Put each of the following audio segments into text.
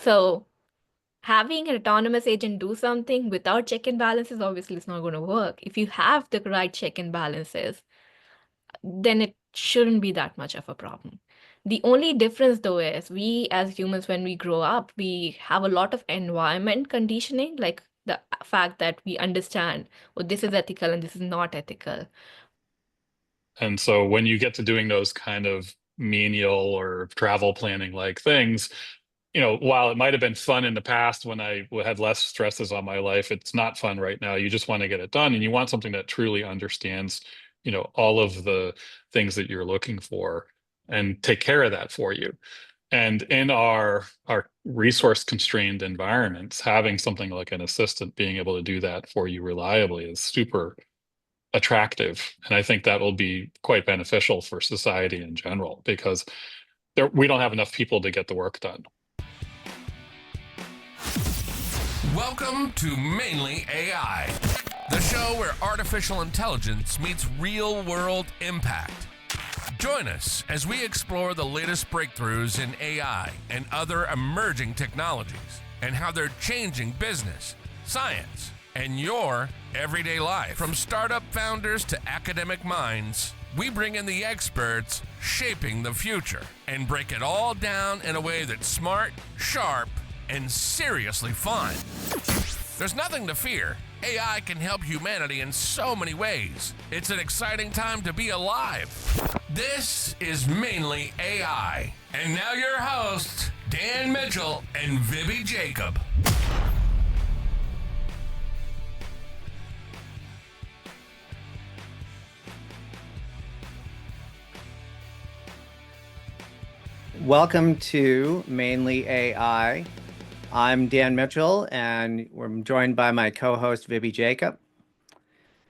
So having an autonomous agent do something without check and balances obviously is not going to work. If you have the right check and balances, then it shouldn't be that much of a problem. The only difference, though, is we as humans, when we grow up, we have a lot of environment conditioning, like the fact that we understand, oh, this is ethical and this is not ethical. And so when you get to doing those kind of menial or travel planning like things, while it might have been fun in the past when I had less stresses on my life, it's not fun right now. You just want to get it done, and you want something that truly understands, all of the things that you're looking for and take care of that for you. And in our resource constrained environments, having something like an assistant being able to do that for you reliably is super attractive. And I think that will be quite beneficial for society in general because we don't have enough people to get the work done. Welcome to Mainly AI, the show where artificial intelligence meets real-world impact. Join us as we explore the latest breakthroughs in AI and other emerging technologies and how they're changing business, science, and your everyday life. From startup founders to academic minds, we bring in the experts shaping the future and break it all down in a way that's smart, sharp, and seriously fun. There's nothing to fear. AI can help humanity in so many ways. It's an exciting time to be alive. This is Mainly AI. And now your hosts, Dan Mitchell and Viby Jacob. Welcome to Mainly AI. I'm Dan Mitchell, and we're joined by my co-host, Viby Jacob.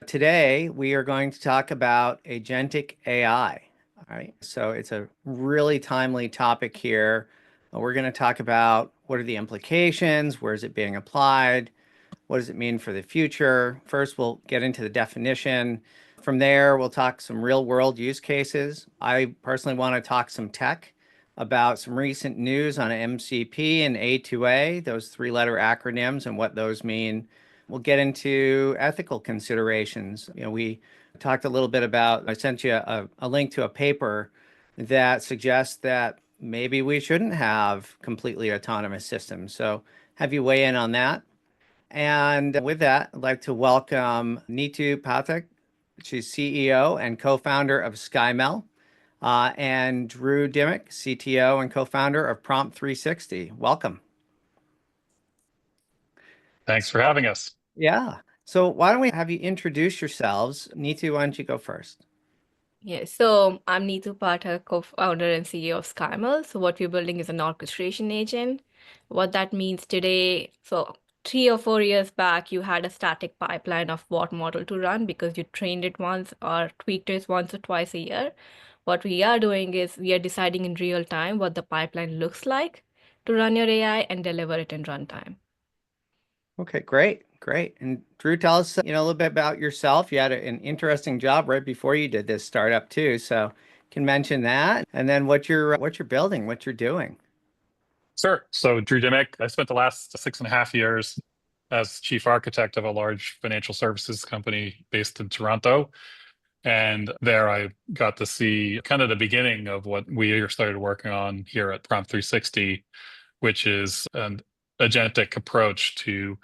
Today, we are going to talk about agentic AI. All right, so it's a really timely topic here. We're going to talk about what are the implications, where is it being applied, what does it mean for the future. First, we'll get into the definition. From there, we'll talk some real-world use cases. I personally want to talk some tech about some recent news on MCP and A2A, those three-letter acronyms and what those mean. We'll get into ethical considerations. We talked a little bit about, I sent you a link to a paper that suggests that maybe we shouldn't have completely autonomous systems. So have you weigh in on that. And with that, I'd like to welcome Neetu Pathak. She's CEO and co-founder of Skymel. And Drew Dimmick, CTO and co-founder of Prompt 360. Welcome. Thanks for having us. Yeah. So why don't we have you introduce yourselves? Neetu, why don't you go first? Yeah, so I'm Neetu Pathak, co-founder and CEO of Skymel. So what we're building is an orchestration agent. What that means today, so 3 or 4 years back, you had a static pipeline of what model to run because you trained it once or tweaked it once or twice a year. What we are doing is we are deciding in real time what the pipeline looks like to run your AI and deliver it in runtime. Okay, great. And Drew, tell us, a little bit about yourself. You had an interesting job right before you did this startup too, so can mention that, and then what you're building, what you're doing. Sure. So Drew Dimmick, I spent the last 6.5 years as chief architect of a large financial services company based in Toronto. And there I got to see kind of the beginning of what we started working on here at Prompt 360, which is an agentic approach to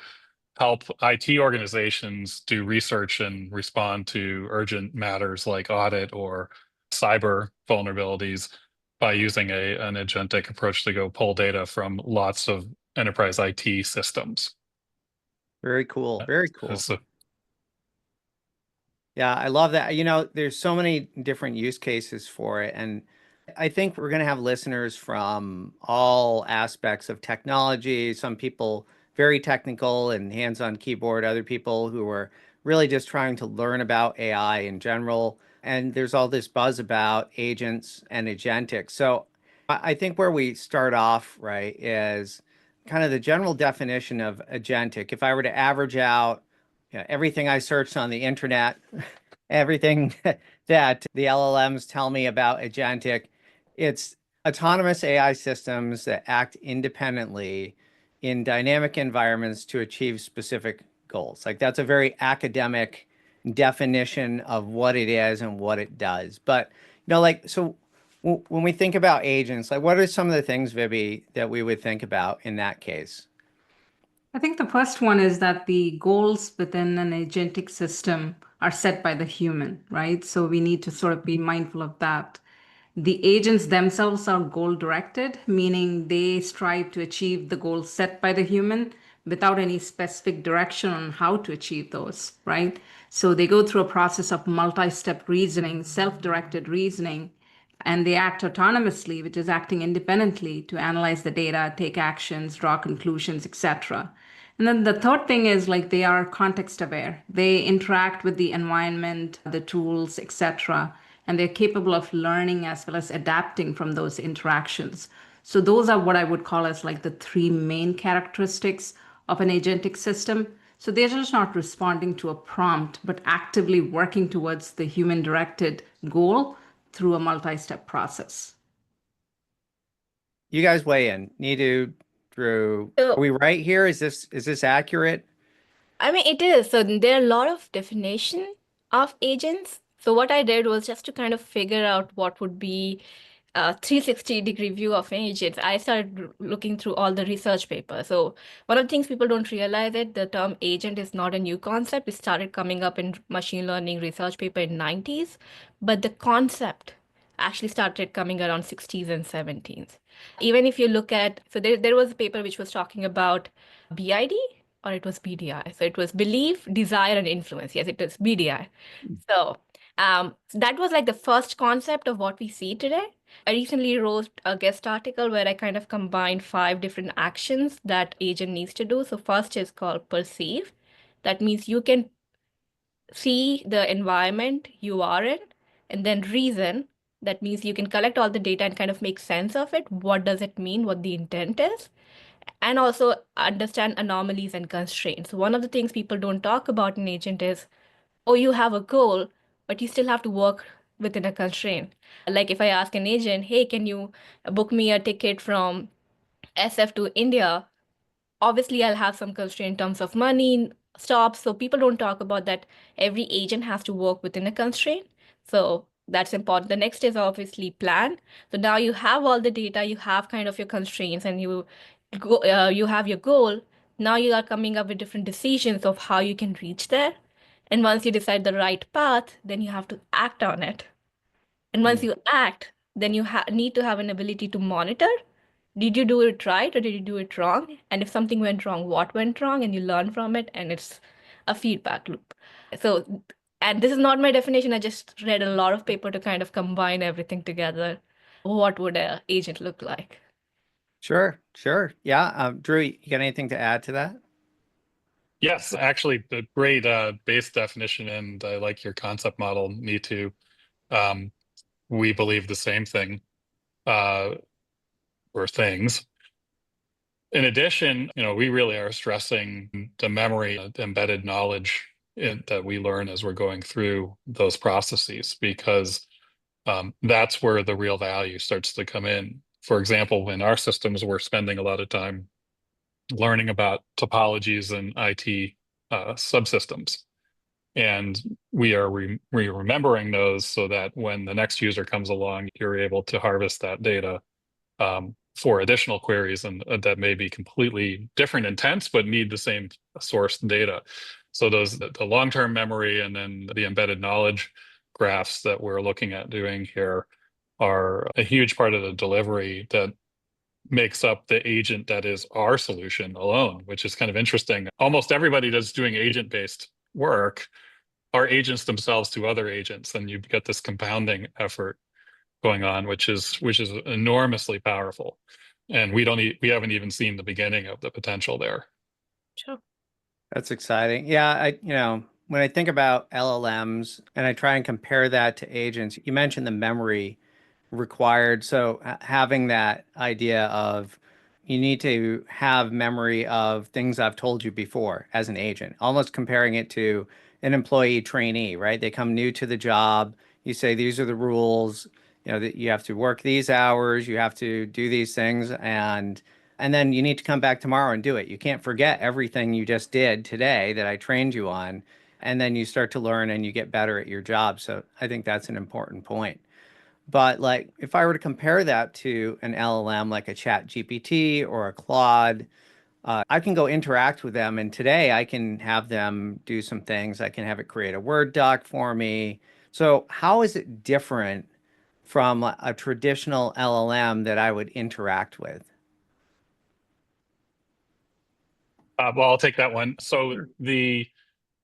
help IT organizations do research and respond to urgent matters like audit or cyber vulnerabilities by using an agentic approach to go pull data from lots of enterprise IT systems. Very cool. Very cool. So, Yeah, I love that. There's so many different use cases for it. And I think we're going to have listeners from all aspects of technology. Some people very technical and hands-on keyboard, other people who are really just trying to learn about AI in general. And there's all this buzz about agents and agentic. So I think where we start off, right, is kind of the general definition of agentic. If I were to average out everything I searched on the internet, everything that the LLMs tell me about agentic, it's autonomous AI systems that act independently in dynamic environments to achieve specific goals. Like that's a very academic definition of what it is and what it does. But like so when we think about agents, like what are some of the things, Viby, that we would think about in that case? I think the first one is that the goals within an agentic system are set by the human, right? So we need to sort of be mindful of that. The agents themselves are goal directed, meaning they strive to achieve the goals set by the human without any specific direction on how to achieve those, right? So they go through a process of multi step reasoning, self directed reasoning, and they act autonomously, which is acting independently to analyze the data, take actions, draw conclusions, etc. And then the third thing is like they are context aware. They interact with the environment, the tools, etc. And they're capable of learning as well as adapting from those interactions. So those are what I would call as like the three main characteristics of an agentic system. So they're just not responding to a prompt, but actively working towards the human directed goal through a multi-step process. You guys weigh in. Neetu, Drew, are So, we right here? Is this accurate? I mean, it is. So there are a lot of definition of agents. So what I did was just to kind of figure out what would be a 360-degree view of agents. I started looking through all the research papers. So one of the things people don't realize it, the term agent is not a new concept. It started coming up in machine learning research paper in 90s, but the concept actually started coming around 60s and 70s. Even if you look at, so there was a paper which was talking about BID, or it was BDI. So it was belief, desire, and influence. Yes, it was BDI. So that was like the first concept of what we see today. I recently wrote a guest article where I kind of combined 5 different actions that agent needs to do. So first is called perceive. That means you can see the environment you are in, and then reason. That means you can collect all the data and kind of make sense of it. What does it mean? What the intent is? And also understand anomalies and constraints. One of the things people don't talk about in agent is, oh, you have a goal, but you still have to work within a constraint. Like if I ask an agent, hey, can you book me a ticket from SF to India? Obviously I'll have some constraint in terms of money, stops. So people don't talk about that. Every agent has to work within a constraint. So that's important. The next is obviously plan. So now you have all the data, you have kind of your constraints, and you have your goal. Now you are coming up with different decisions of how you can reach there. And once you decide the right path, then you have to act on it. And once Hmm. you act, then you need to have an ability to monitor. Did you do it right or did you do it wrong? And if something went wrong, what went wrong? And you learn from it, and it's a feedback loop. So, and this is not my definition. I just read a lot of paper to kind of combine everything together. What would an agent look like? Sure, sure. Yeah. Drew, you got anything to add to that? Yes, actually, a great base definition, and I like your concept model, me too. We believe the same thing, or things. In addition, we really are stressing the memory, embedded knowledge that we learn as we're going through those processes, because that's where the real value starts to come in. For example, in our systems, we're spending a lot of time learning about topologies and IT subsystems. And we are remembering those so that when the next user comes along, you're able to harvest that data for additional queries, and that may be completely different intents, but need the same source data. So the long-term memory and then the embedded knowledge graphs that we're looking at doing here are a huge part of the delivery that makes up the agent that is our solution alone, which is kind of interesting. Almost everybody that's doing agent-based work are agents themselves to other agents, and you get this compounding effort going on, which is enormously powerful. And we haven't even seen the beginning of the potential there. Sure. That's exciting. Yeah, when I think about LLMs and I try and compare that to agents, you mentioned the memory required. So having that idea of you need to have memory of things I've told you before as an agent, almost comparing it to an employee trainee, right? They come new to the job. You say, these are the rules. that you have to work these hours, you have to do these things, and then you need to come back tomorrow and do it. You can't forget everything you just did today that I trained you on, and then you start to learn and you get better at your job. So I think that's an important point. But like if I were to compare that to an LLM like a Chat GPT or a Claude, I can go interact with them. And today I can have them do some things. I can have it create a Word doc for me. So how is it different from a traditional LLM that I would interact with? Well, I'll take that one. So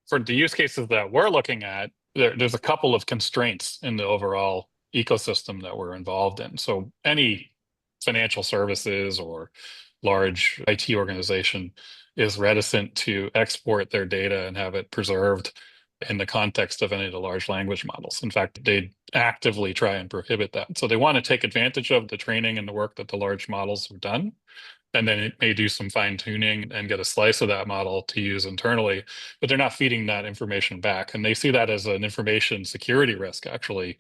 for the use cases that we're looking at, there's a couple of constraints in the overall ecosystem that we're involved in. So any financial services or large IT organization is reticent to export their data and have it preserved in the context of any of the large language models. In fact, they actively try and prohibit that. So they want to take advantage of the training and the work that the large models have done, and then it may do some fine tuning and get a slice of that model to use internally, but they're not feeding that information back. And they see that as an information security risk, actually,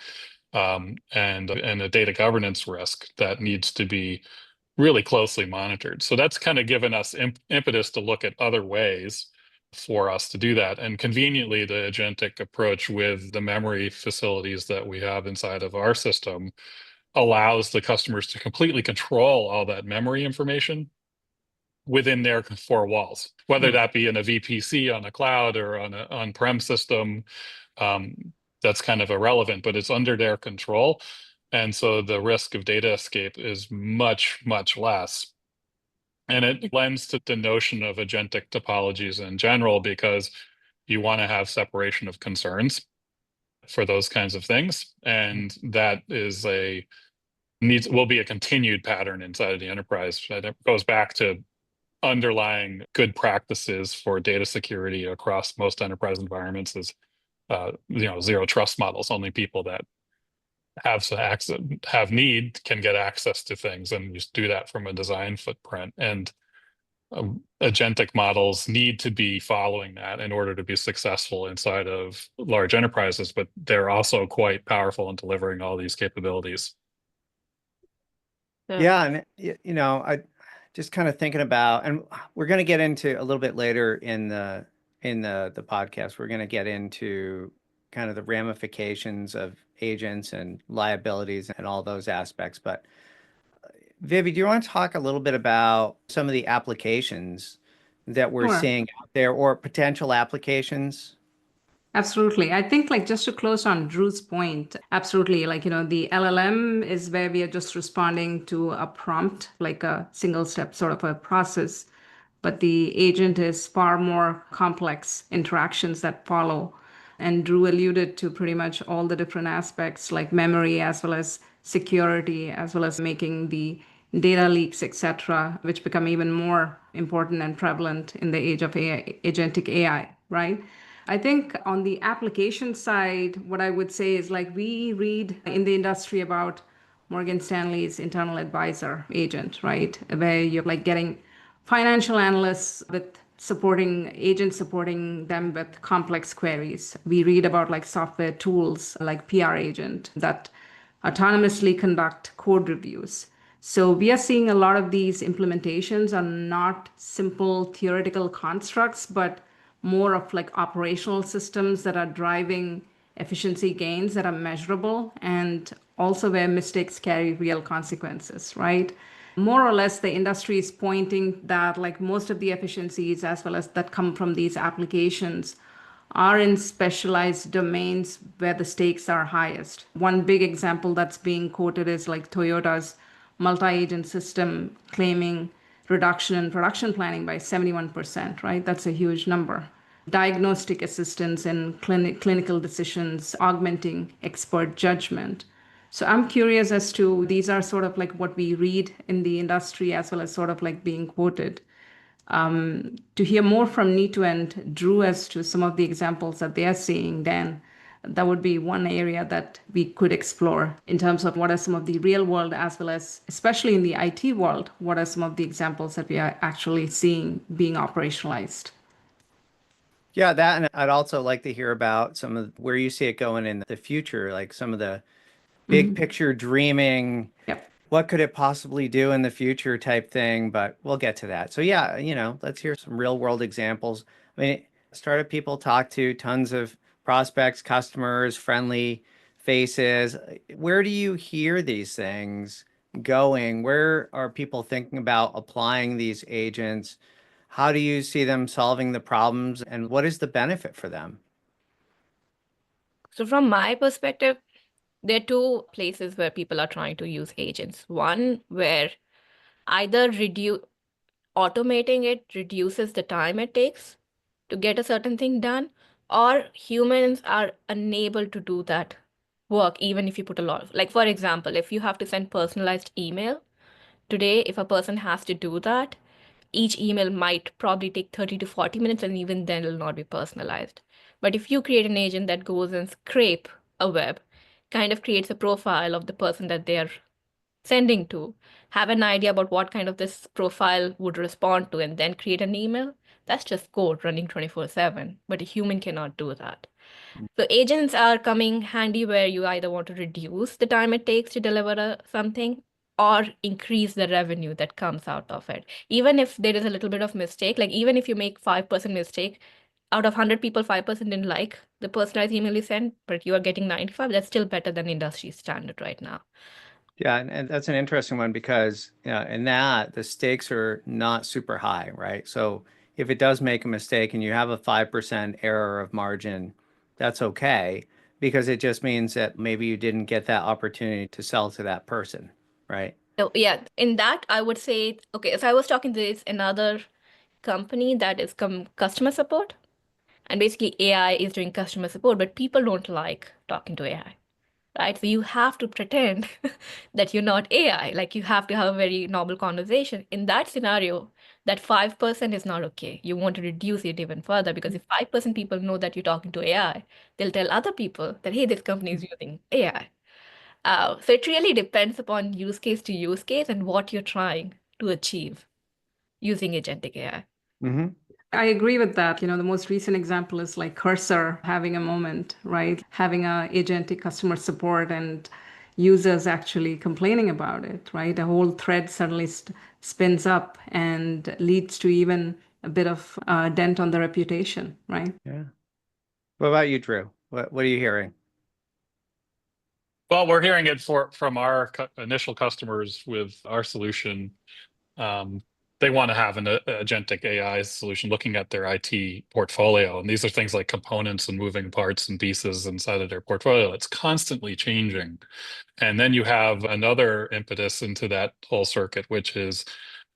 and a data governance risk that needs to be really closely monitored. So that's kind of given us impetus to look at other ways for us to do that. And conveniently, the agentic approach with the memory facilities that we have inside of our system allows the customers to completely control all that memory information within their four walls, whether that be in a VPC on a cloud or on an on-prem system. That's kind of irrelevant, but it's under their control. And so the risk of data escape is much, much less. And it lends to the notion of agentic topologies in general, because you want to have separation of concerns for those kinds of things. And that is will be a continued pattern inside of the enterprise. It goes back to underlying good practices for data security across most enterprise environments is zero trust models. Only people that have need can get access to things, and you do that from a design footprint. And agentic models need to be following that in order to be successful inside of large enterprises, but they're also quite powerful in delivering all these capabilities. Yeah, and I just kind of thinking about, and we're going to get into a little bit later in the podcast. We're going to get into kind of the ramifications of agents and liabilities and all those aspects. But Vivi, do you want to talk a little bit about some of the applications that we're Sure. seeing out there, or potential applications? Absolutely. I think like just to close on Drew's point, absolutely. Like, the LLM is where we are just responding to a prompt, like a single step sort of a process. But the agent is far more complex interactions that follow. And Drew alluded to pretty much all the different aspects like memory as well as security, as well as making the data leaks, etc., which become even more important and prevalent in the age of AI, agentic AI, right? I think on the application side, what I would say is like we read in the industry about Morgan Stanley's internal advisor agent, right? Where you're like getting financial analysts with supporting agents supporting them with complex queries. We read about like software tools like PR agent that autonomously conduct code reviews. So we are seeing a lot of these implementations are not simple theoretical constructs, but more of like operational systems that are driving efficiency gains that are measurable, and also where mistakes carry real consequences, right? More or less, the industry is pointing that like most of the efficiencies as well as that come from these applications are in specialized domains where the stakes are highest. One big example that's being quoted is like Toyota's multi-agent system claiming reduction in production planning by 71%, right? That's a huge number. Diagnostic assistance in clinical decisions, augmenting expert judgment. So I'm curious as to these are sort of like what we read in the industry as well as sort of like being quoted. To hear more from Neetu and Drew as to some of the examples that they are seeing, then that would be one area that we could explore in terms of what are some of the real world, as well as, especially in the IT world, what are some of the examples that we are actually seeing being operationalized. Yeah, that, and I'd also like to hear about some of where you see it going in the future, like some of the big picture dreaming. Yep. What could it possibly do in the future type thing, but we'll get to that. So yeah, let's hear some real world examples. I mean, startup people talk to tons of prospects, customers, friendly faces. Where do you hear these things going? Where are people thinking about applying these agents? How do you see them solving the problems, and what is the benefit for them? So from my perspective, there are two places where people are trying to use agents. One where either automating it reduces the time it takes to get a certain thing done, or humans are unable to do that work even if you put a lot of, like for example, if you have to send personalized email today, if a person has to do that, each email might probably take 30 to 40 minutes, and even then it'll not be personalized. But if you create an agent that goes and scrape a web, kind of creates a profile of the person that they are sending to, have an idea about what kind of this profile would respond to, and then create an email, that's just code running 24/7. But a human cannot do that. So agents are coming handy where you either want to reduce the time it takes to deliver something or increase the revenue that comes out of it. Even if there is a little bit of mistake, like even if you make 5% mistake, out of 100 people, 5% didn't like the personalized email you sent, but you are getting 95, that's still better than industry standard right now. Yeah, and that's an interesting one because in that the stakes are not super high, right? So if it does make a mistake and you have a 5% error of margin, that's okay because it just means that maybe you didn't get that opportunity to sell to that person, right? So yeah, in that I would say, okay, so I was talking to this another company that is customer support, and basically AI is doing customer support, but people don't like talking to AI. Right? So you have to pretend that you're not AI. Like you have to have a very normal conversation. In that scenario, that 5% is not okay. You want to reduce it even further because if 5% people know that you're talking to AI, they'll tell other people that, hey, this company is using AI. So it really depends upon use case to use case and what you're trying to achieve using agentic AI. Mm-hmm. I agree with that. The most recent example is like Cursor having a moment, right? Having a agentic customer support and users actually complaining about it, right? A whole thread suddenly spins up and leads to even a bit of dent on the reputation, right? Yeah. What about you, Drew? What are you hearing? Well, we're hearing it from our initial customers with our solution. They want to have an agentic AI solution looking at their IT portfolio. And these are things like components and moving parts and pieces inside of their portfolio. It's constantly changing. And then you have another impetus into that whole circuit, which is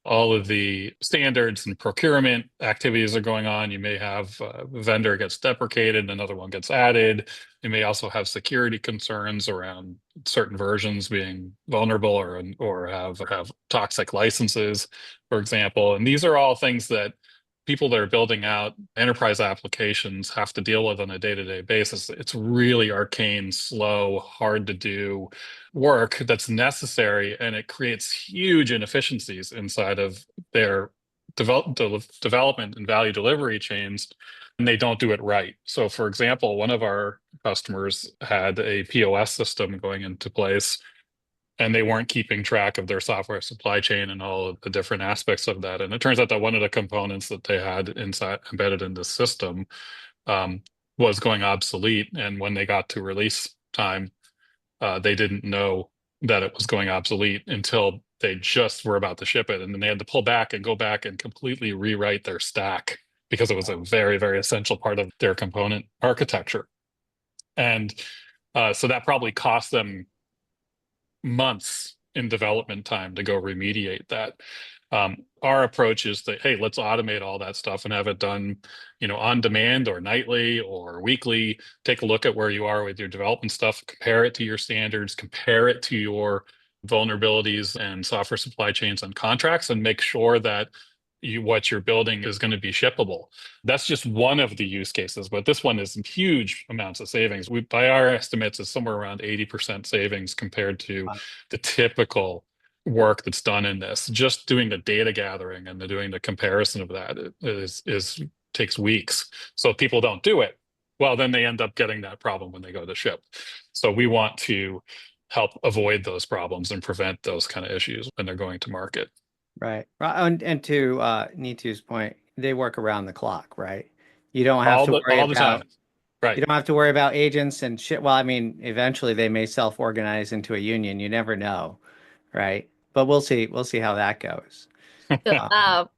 all of the standards and procurement activities are going on. You may have a vendor gets deprecated, another one gets added. You may also have security concerns around certain versions being vulnerable or have toxic licenses, for example. And these are all things that people that are building out enterprise applications have to deal with on a day-to-day basis. It's really arcane, slow, hard to do work that's necessary, and it creates huge inefficiencies inside of their development and value delivery chains, and they don't do it right. So for example, one of our customers had a POS system going into place, and they weren't keeping track of their software supply chain and all of the different aspects of that. And it turns out that one of the components that they had inside embedded in the system was going obsolete. And when they got to release time, they didn't know that it was going obsolete until they just were about to ship it. And then they had to pull back and go back and completely rewrite their stack because it was a very, very essential part of their component architecture. And so that probably cost them months in development time to go remediate that. Our approach is that, hey, let's automate all that stuff and have it done, on demand or nightly or weekly. Take a look at where you are with your development stuff, compare it to your standards, compare it to your vulnerabilities and software supply chains and contracts, and make sure that what you're building is going to be shippable. That's just one of the use cases, but this one is huge amounts of savings. By our estimates, is somewhere around 80% savings compared to the typical work that's done in this. Just doing the data gathering and doing the comparison of that is takes weeks. So if people don't do it, well, then they end up getting that problem when they go to ship. So we want to help avoid those problems and prevent those kind of issues when they're going to market. Right. And to Neetu's point, they work around the clock, right? You don't have All to the worry all the about time. Right. you don't have to worry about agents and shit. Well, I mean, eventually they may self-organize into a union. You never know, right? But we'll see. We'll see how that goes. So, Um,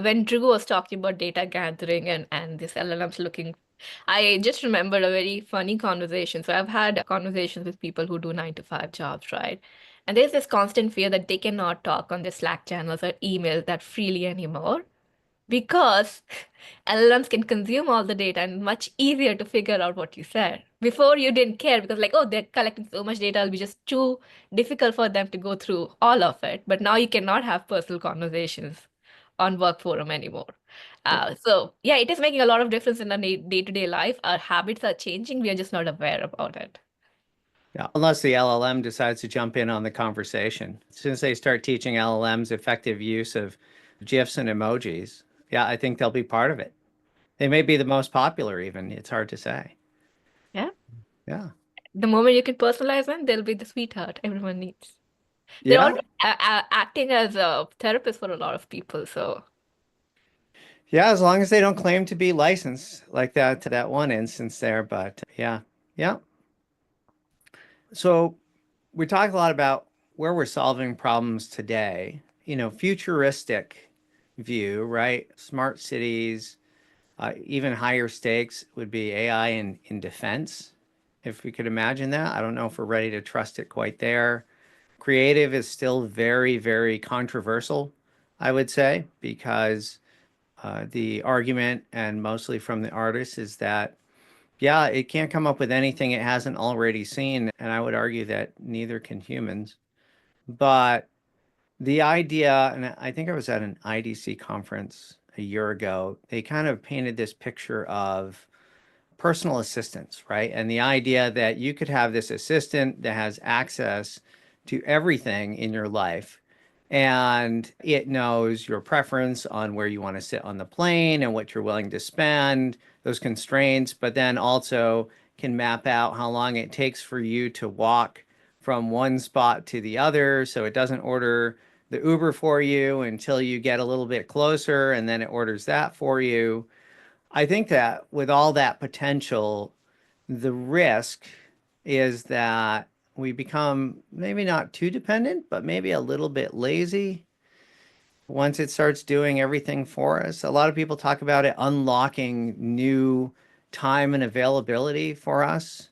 when Drew was talking about data gathering and this LLMs looking, I just remembered a very funny conversation. So I've had conversations with people who do 9 to 5 jobs, right? And there's this constant fear that they cannot talk on their Slack channels or email that freely anymore because LLMs can consume all the data and much easier to figure out what you said. Before you didn't care because like, oh, they're collecting so much data, it'll be just too difficult for them to go through all of it. But now you cannot have personal conversations on work forum anymore. So yeah, it is making a lot of difference in our day-to-day life. Our habits are changing. We are just not aware about it. yeah, unless the LLM decides to jump in on the conversation. As soon as they start teaching LLMs effective use of GIFs and emojis, yeah, I think they'll be part of it. They may be the most popular even. It's hard to say. Yeah. Yeah. The moment you can personalize them, they'll be the sweetheart everyone needs. They're Yeah. already acting as a therapist for a lot of people. So Yeah, as long as they don't claim to be licensed like that one instance there, but yeah. Yeah. So we talk a lot about where we're solving problems today, futuristic view, right? Smart cities, even higher stakes would be AI in defense, if we could imagine that. I don't know if we're ready to trust it quite there. Creative is still very, very controversial, I would say, because the argument, and mostly from the artists, is that, yeah, it can't come up with anything it hasn't already seen. And I would argue that neither can humans. But the idea, and I think I was at an IDC conference a year ago, they kind of painted this picture of personal assistants, right? And the idea that you could have this assistant that has access to everything in your life, and it knows your preference on where you want to sit on the plane and what you're willing to spend, those constraints, but then also can map out how long it takes for you to walk from one spot to the other. So it doesn't order the Uber for you until you get a little bit closer, and then it orders that for you. I think that with all that potential, the risk is that we become maybe not too dependent, but maybe a little bit lazy once it starts doing everything for us. A lot of people talk about it unlocking new time and availability for us.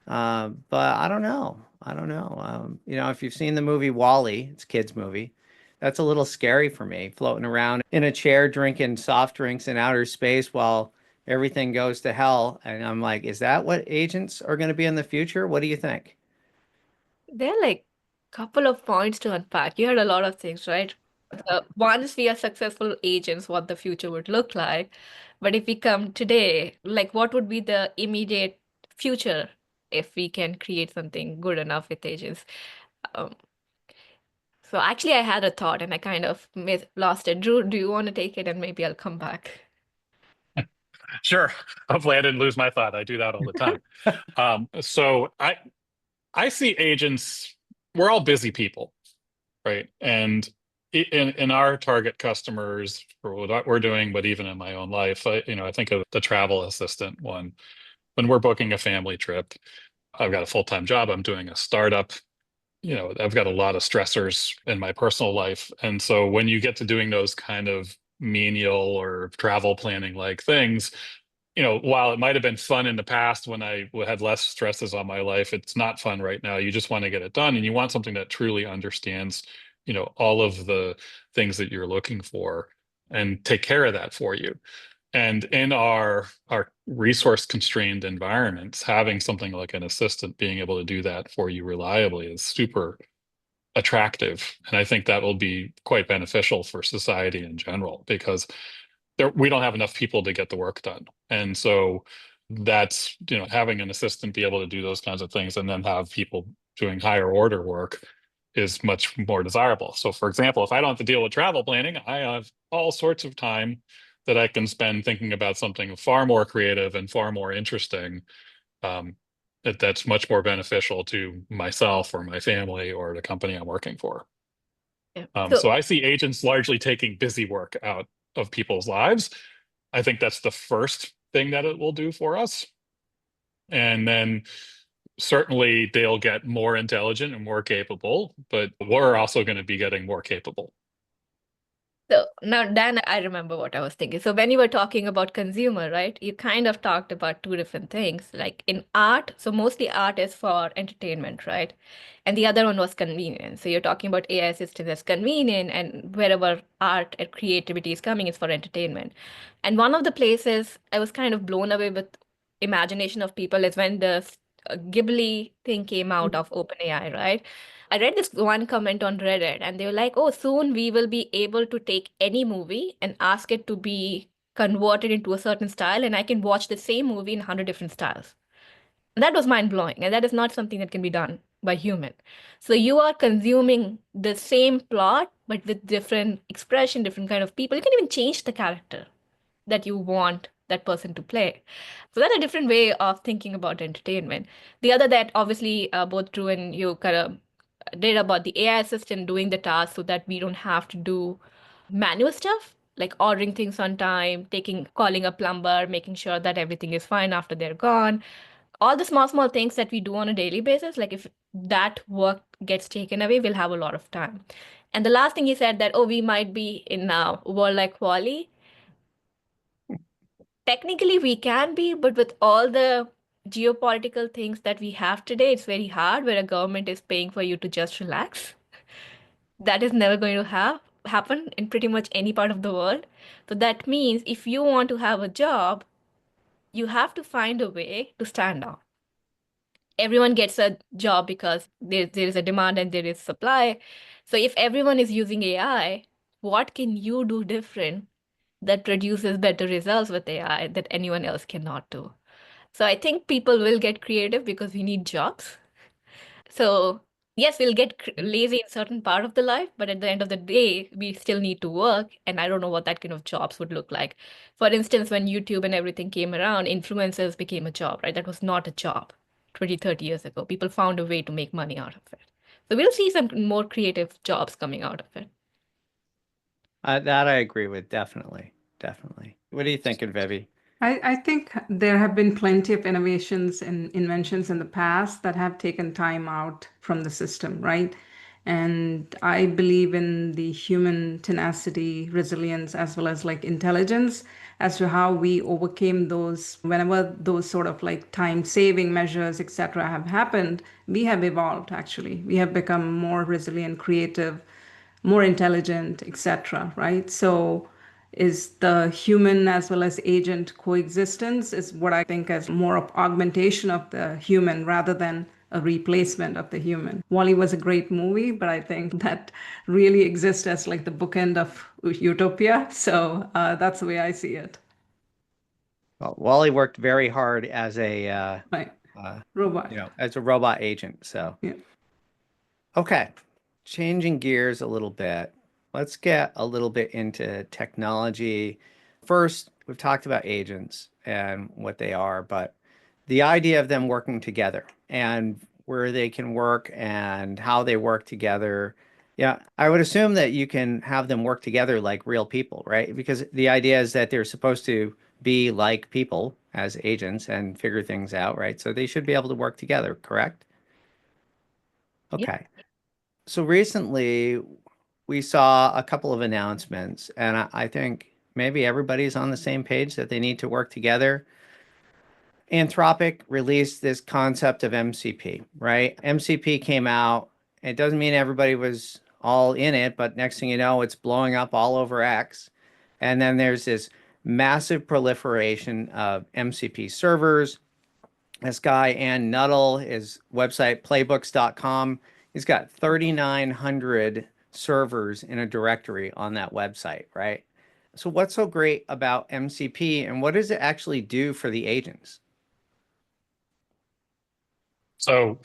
But I don't know. I don't know. If you've seen the movie Wall-E, it's a kids' movie. That's a little scary for me, floating around in a chair drinking soft drinks in outer space while everything goes to hell. And I'm like, is that what agents are going to be in the future? What do you think? there are like a couple of points to unpack. You had a lot of things, right? Once we are successful agents, what the future would look like. But if we come today, like what would be the immediate future if we can create something good enough with agents? Um, so actually, I had a thought and I kind of lost it. Drew, do you want to take it and maybe I'll come back? Sure. Hopefully I didn't lose my thought. I do that all the time. So I see agents, we're all busy people, right? And in our target customers for what we're doing, but even in my own life, I think of the travel assistant one. When we're booking a family trip, I've got a full-time job. I'm doing a startup. I've got a lot of stressors in my personal life. And so when you get to doing those kind of menial or travel planning like things, while it might have been fun in the past when I had less stresses on my life, it's not fun right now. You just want to get it done, and you want something that truly understands, all of the things that you're looking for and take care of that for you. And in our resource constrained environments, having something like an assistant being able to do that for you reliably is super attractive. And I think that will be quite beneficial for society in general because we don't have enough people to get the work done. And so that's, having an assistant be able to do those kinds of things and then have people doing higher order work is much more desirable. So for example, if I don't have to deal with travel planning, I have all sorts of time that I can spend thinking about something far more creative and far more interesting. Um, that's much more beneficial to myself or my family or the company I'm working for. Yeah. So I see agents largely taking busy work out of people's lives. I think that's the first thing that it will do for us. And then certainly they'll get more intelligent and more capable, but we're also going to be getting more capable. So now, Dan, I remember what I was thinking. So when you were talking about consumer, right, you kind of talked about two different things. Like in art, so mostly art is for entertainment, right? And the other one was convenience. So you're talking about AI assistants as convenient, and wherever art and creativity is coming is for entertainment. And one of the places I was kind of blown away with imagination of people is when the Ghibli thing came out of OpenAI, right? I read this one comment on Reddit, and they were like, "Oh, soon we will be able to take any movie and ask it to be converted into a certain style, and I can watch the same movie in 100 different styles." And that was mind blowing, and that is not something that can be done by human. So you are consuming the same plot, but with different expression, different kind of people. You can even change the character that you want that person to play. So that's a different way of thinking about entertainment. The other that obviously both Drew and you kind of did about the AI assistant doing the task so that we don't have to do manual stuff like ordering things on time, calling a plumber, making sure that everything is fine after they're gone. All the small things that we do on a daily basis, like if that work gets taken away, we'll have a lot of time. And the last thing he said that, oh, we might be in a world like Wall-E. Technically, we can be, but with all the geopolitical things that we have today, it's very hard where a government is paying for you to just relax. That is never going to happen in pretty much any part of the world. So that means if you want to have a job, you have to find a way to stand out. Everyone gets a job because there is a demand and there is supply. So if everyone is using AI, what can you do different that produces better results with AI that anyone else cannot do? So I think people will get creative because we need jobs. So yes, we'll get lazy in certain part of the life, but at the end of the day, we still need to work. And I don't know what that kind of jobs would look like. For instance, when YouTube and everything came around, influencers became a job, right? That was not a job 20, 30 years ago. People found a way to make money out of it. So we'll see some more creative jobs coming out of it. That I agree with, definitely. Definitely. What are you thinking, Vivi? I think there have been plenty of innovations and inventions in the past that have taken time out from the system, right? And I believe in the human tenacity, resilience, as well as like intelligence as to how we overcame those. Whenever those sort of like time saving measures, etc., have happened, we have evolved actually. We have become more resilient, creative, more intelligent, etc., right? So is the human as well as agent coexistence is what I think as more of augmentation of the human rather than a replacement of the human. Wall-E was a great movie, but I think that really exists as like the bookend of utopia. So that's the way I see it. Well, Wally worked very hard as a Right. Robot. as a robot agent. So Yeah. okay, changing gears a little bit. Let's get a little bit into technology. First, we've talked about agents and what they are, but the idea of them working together and where they can work and how they work together. Yeah, I would assume that you can have them work together like real people, right? Because the idea is that they're supposed to be like people as agents and figure things out, right? So they should be able to work together, correct? Yeah. Okay. So recently we saw a couple of announcements, and I think maybe everybody's on the same page that they need to work together. Anthropic released this concept of MCP, right? MCP came out. It doesn't mean everybody was all in it, but next thing you know, it's blowing up all over X. And then there's this massive proliferation of MCP servers. This guy, Ann Nuttall, his website, playbooks.com, he's got 3,900 servers in a directory on that website, right? So what's so great about MCP and what does it actually do for the agents? So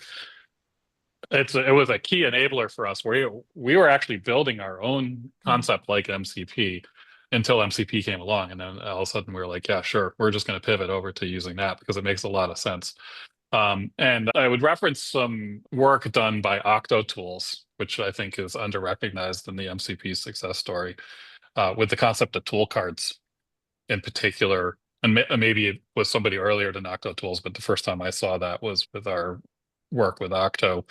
it was a key enabler for us. We were actually building our own concept like MCP until MCP came along, and then all of a sudden we were like, yeah, sure, we're just going to pivot over to using that because it makes a lot of sense. And I would reference some work done by Octo Tools, which I think is under-recognized in the MCP success story, with the concept of tool cards in particular. And maybe it was somebody earlier than Octo Tools, but the first time I saw that was with our work with Octo.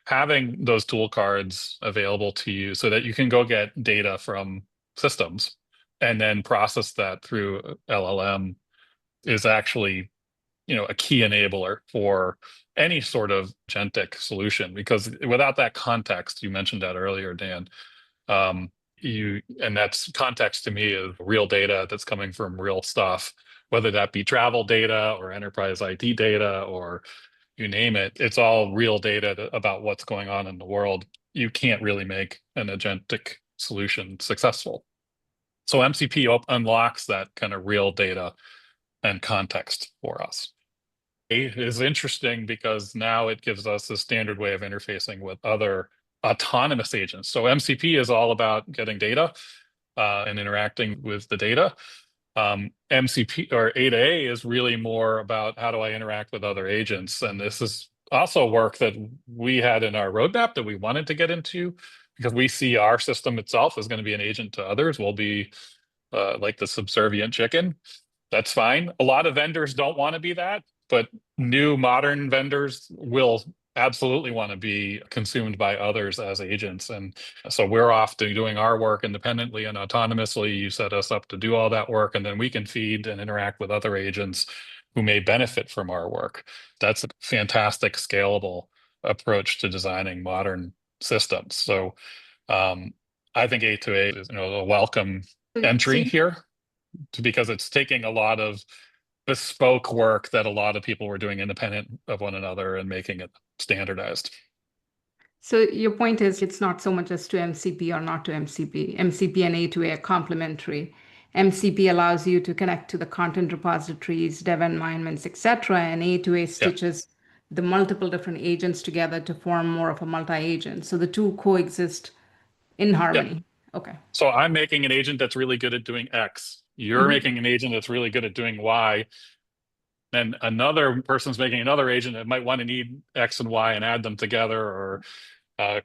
Having those tool cards available to you so that you can go get data from systems and then process that through LLM is actually, a key enabler for any sort of agentic solution, because without that context, you mentioned that earlier, Dan, and that's context to me is real data that's coming from real stuff, whether that be travel data or enterprise IT data or you name it, it's all real data about what's going on in the world. You can't really make an agentic solution successful. So MCP unlocks that kind of real data and context for us. It is interesting because now it gives us a standard way of interfacing with other autonomous agents. So MCP is all about getting data and interacting with the data. MCP or A2A is really more about how do I interact with other agents. And this is also work that we had in our roadmap that we wanted to get into because we see our system itself as going to be an agent to others. We'll be like the subservient chicken. That's fine. A lot of vendors don't want to be that, but new modern vendors will absolutely want to be consumed by others as agents. And so we're off to doing our work independently and autonomously. You set us up to do all that work, and then we can feed and interact with other agents who may benefit from our work. That's a fantastic scalable approach to designing modern systems. So I think A2A is a welcome entry here because it's taking a lot of bespoke work that a lot of people were doing independent of one another and making it standardized. So your point is it's not so much as to MCP or not to MCP. MCP and A2A are complementary. MCP allows you to connect to the content repositories, dev environments, etc., and A2A stitches the multiple different agents together to form more of a multi-agent. So the two coexist in harmony. Okay. So I'm making an agent that's really good at doing X. You're making an agent that's really good at doing Y. And another person's making another agent that might want to need X and Y and add them together or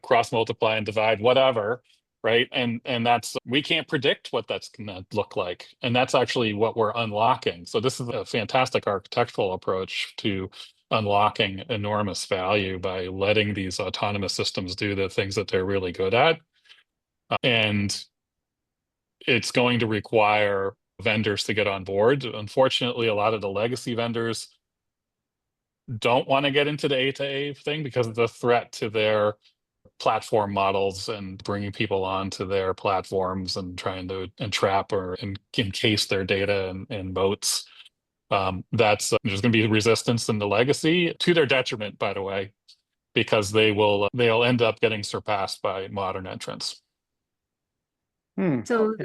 cross multiply and divide, whatever. Right. And that's, we can't predict what that's going to look like. And that's actually what we're unlocking. So this is a fantastic architectural approach to unlocking enormous value by letting these autonomous systems do the things that they're really good at. And it's going to require vendors to get on board. Unfortunately, a lot of the legacy vendors don't want to get into the A2A thing because of the threat to their platform models and bringing people onto their platforms and trying to entrap or encase their data in moats. There's going to be resistance in the legacy to their detriment, by the way, because they'll end up getting surpassed by modern entrants. So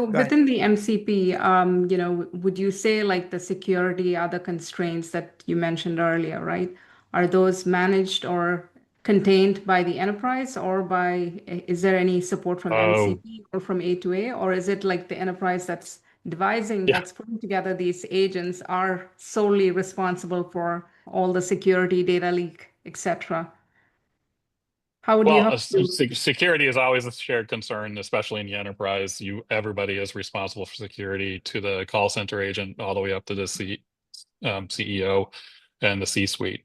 within the MCP, would you say like the security, other constraints that you mentioned earlier, right? Are those managed or contained by the enterprise is there any support from MCP or from A2A, or is it like the enterprise that's that's putting together these agents are solely responsible for all the security, data leak, etc.? Security is always a shared concern, especially in the enterprise. Everybody is responsible for security, to the call center agent all the way up to the CEO and the C-suite.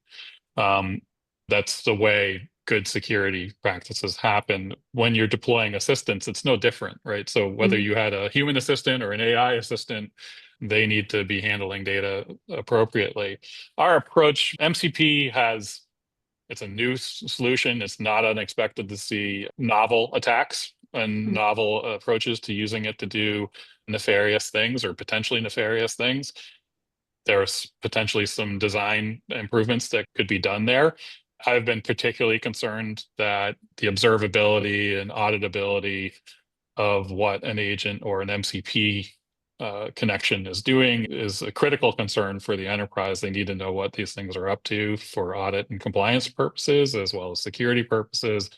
That's the way good security practices happen. When you're deploying assistants, it's no different, right? So whether you had a human assistant or an AI assistant, they need to be handling data appropriately. Our approach, MCP it's a new solution. It's not unexpected to see novel attacks and novel approaches to using it to do nefarious things or potentially nefarious things. There's potentially some design improvements that could be done there. I've been particularly concerned that the observability and auditability of what an agent or an MCP connection is doing is a critical concern for the enterprise. They need to know what these things are up to for audit and compliance purposes, as well as security purposes.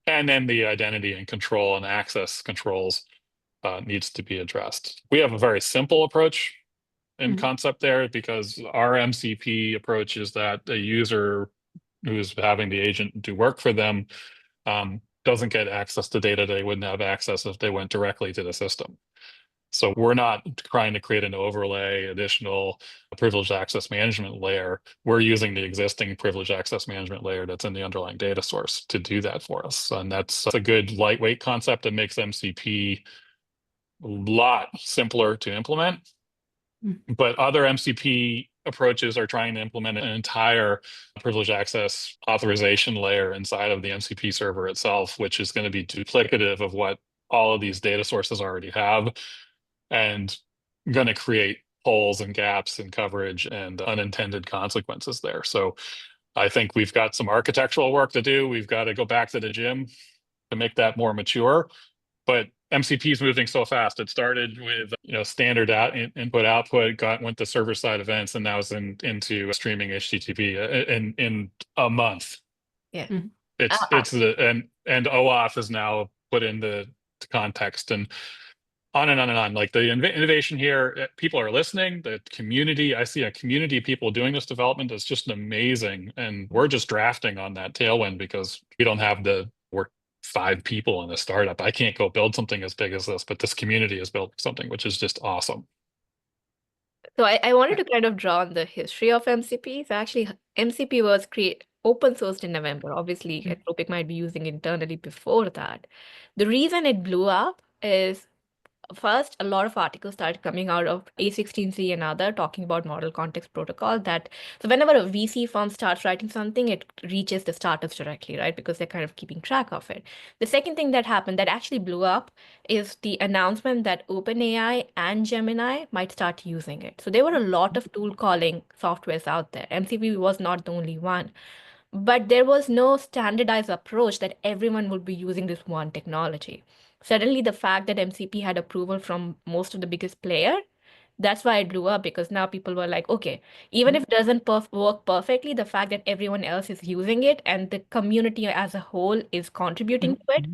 And then the identity and control and access controls needs to be addressed. We have a very simple approach in concept there, because our MCP approach is that a user who's having the agent do work for them doesn't get access to data they wouldn't have access if they went directly to the system. So we're not trying to create an overlay, additional privileged access management layer. We're using the existing privileged access management layer that's in the underlying data source to do that for us. And that's a good lightweight concept that makes MCP a lot simpler to implement. But other MCP approaches are trying to implement an entire privileged access authorization layer inside of the MCP server itself, which is going to be duplicative of what all of these data sources already have, and going to create holes and gaps in coverage and unintended consequences there. So I think we've got some architectural work to do. We've got to go back to the gym to make that more mature. But MCP is moving so fast. It started with standard input output, went to server side events, and now is into streaming HTTP in a month. Yeah. It's the and OAuth is now put into context, and on and on and on. Like the innovation here, people are listening. The community, I see a community of people doing this development that's just amazing, and we're just drafting on that tailwind because we don't have we're 5 people in a startup. I can't go build something as big as this, but this community has built something which is just awesome. So I wanted to kind of draw on the history of MCP. So actually, MCP was open sourced in November. Obviously, Anthropic might be using it internally before that. The reason it blew up is first, a lot of articles started coming out of A16Z and other talking about model context protocol so whenever a VC firm starts writing something, it reaches the startups directly, right? Because they're kind of keeping track of it. The second thing that happened that actually blew up is the announcement that OpenAI and Gemini might start using it. So there were a lot of tool calling softwares out there. MCP was not the only one. But there was no standardized approach that everyone would be using this one technology. Suddenly, the fact that MCP had approval from most of the biggest player, that's why it blew up, because now people were like, okay, even if it doesn't work perfectly, the fact that everyone else is using it and the community as a whole is contributing to it,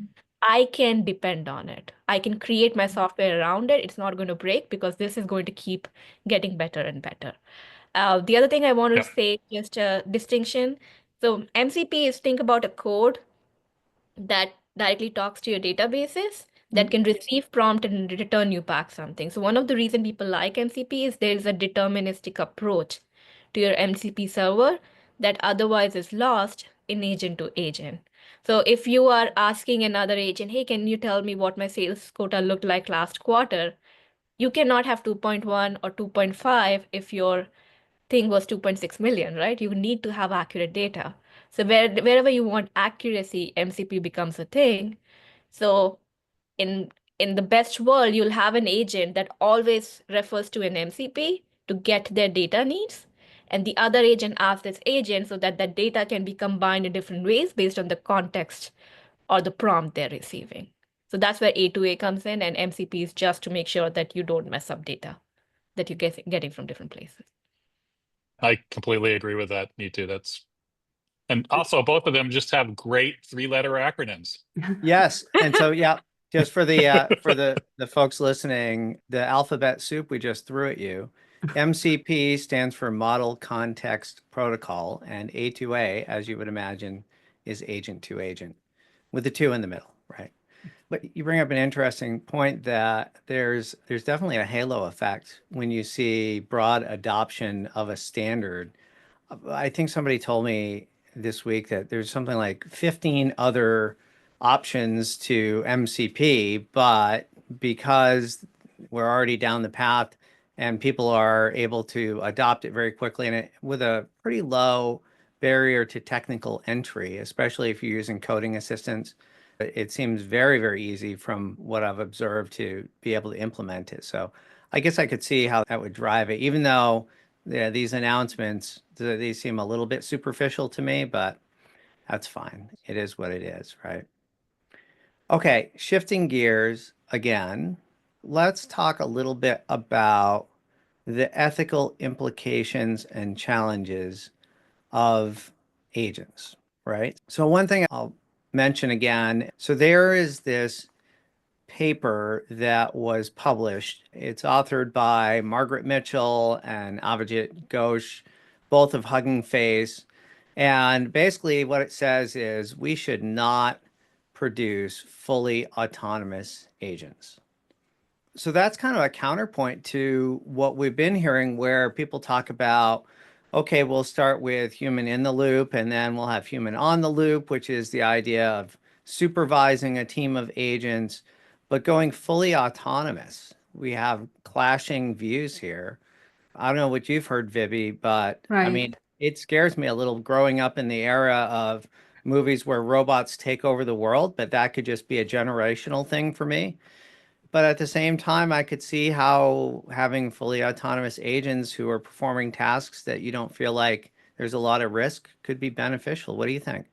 I can depend on it. I can create my software around it. It's not going to break because this is going to keep getting better and better. The other thing I want to say, just a distinction. So MCP is, think about a code that directly talks to your databases that can receive prompt and return you back something. So one of the reason people like MCP is there is a deterministic approach to your MCP server that otherwise is lost in agent to agent. So if you are asking another agent, hey, can you tell me what my sales quota looked like last quarter? You cannot have 2.1 or 2.5 if your thing was 2.6 million, right? You need to have accurate data. So wherever you want accuracy, MCP becomes a thing. So in the best world, you'll have an agent that always refers to an MCP to get their data needs. And the other agent asks this agent so that that data can be combined in different ways based on the context or the prompt they're receiving. So that's where A2A comes in, and MCP is just to make sure that you don't mess up data that you're getting from different places. I completely agree with that, Neetu. And also both of them just have great 3-letter acronyms. Yes. And so, yeah, just for the folks listening, the alphabet soup we just threw at you, MCP stands for Model Context Protocol, and A2A, as you would imagine, is agent to agent, with the 2 in the middle, right? But you bring up an interesting point that there's definitely a halo effect when you see broad adoption of a standard. I think somebody told me this week that there's something like 15 other options to MCP, but because we're already down the path and people are able to adopt it very quickly and with a pretty low barrier to technical entry, especially if you're using coding assistance, it seems very, very easy from what I've observed to be able to implement it. So I guess I could see how that would drive it, even though these announcements, they seem a little bit superficial to me, but that's fine. It is what it is, right? Okay, shifting gears again, let's talk a little bit about the ethical implications and challenges of agents, right? So one thing I'll mention again, so there is this paper that was published. It's authored by Margaret Mitchell and Avijit Ghosh, both of Hugging Face. And basically, what it says is we should not produce fully autonomous agents. So that's kind of a counterpoint to what we've been hearing, where people talk about, okay, we'll start with human in the loop, and then we'll have human on the loop, which is the idea of supervising a team of agents, but going fully autonomous. We have clashing views here. I don't know what you've heard, Viby, but I Right. mean, it scares me a little growing up in the era of movies where robots take over the world, but that could just be a generational thing for me. But at the same time, I could see how having fully autonomous agents who are performing tasks that you don't feel like there's a lot of risk could be beneficial. What do you think?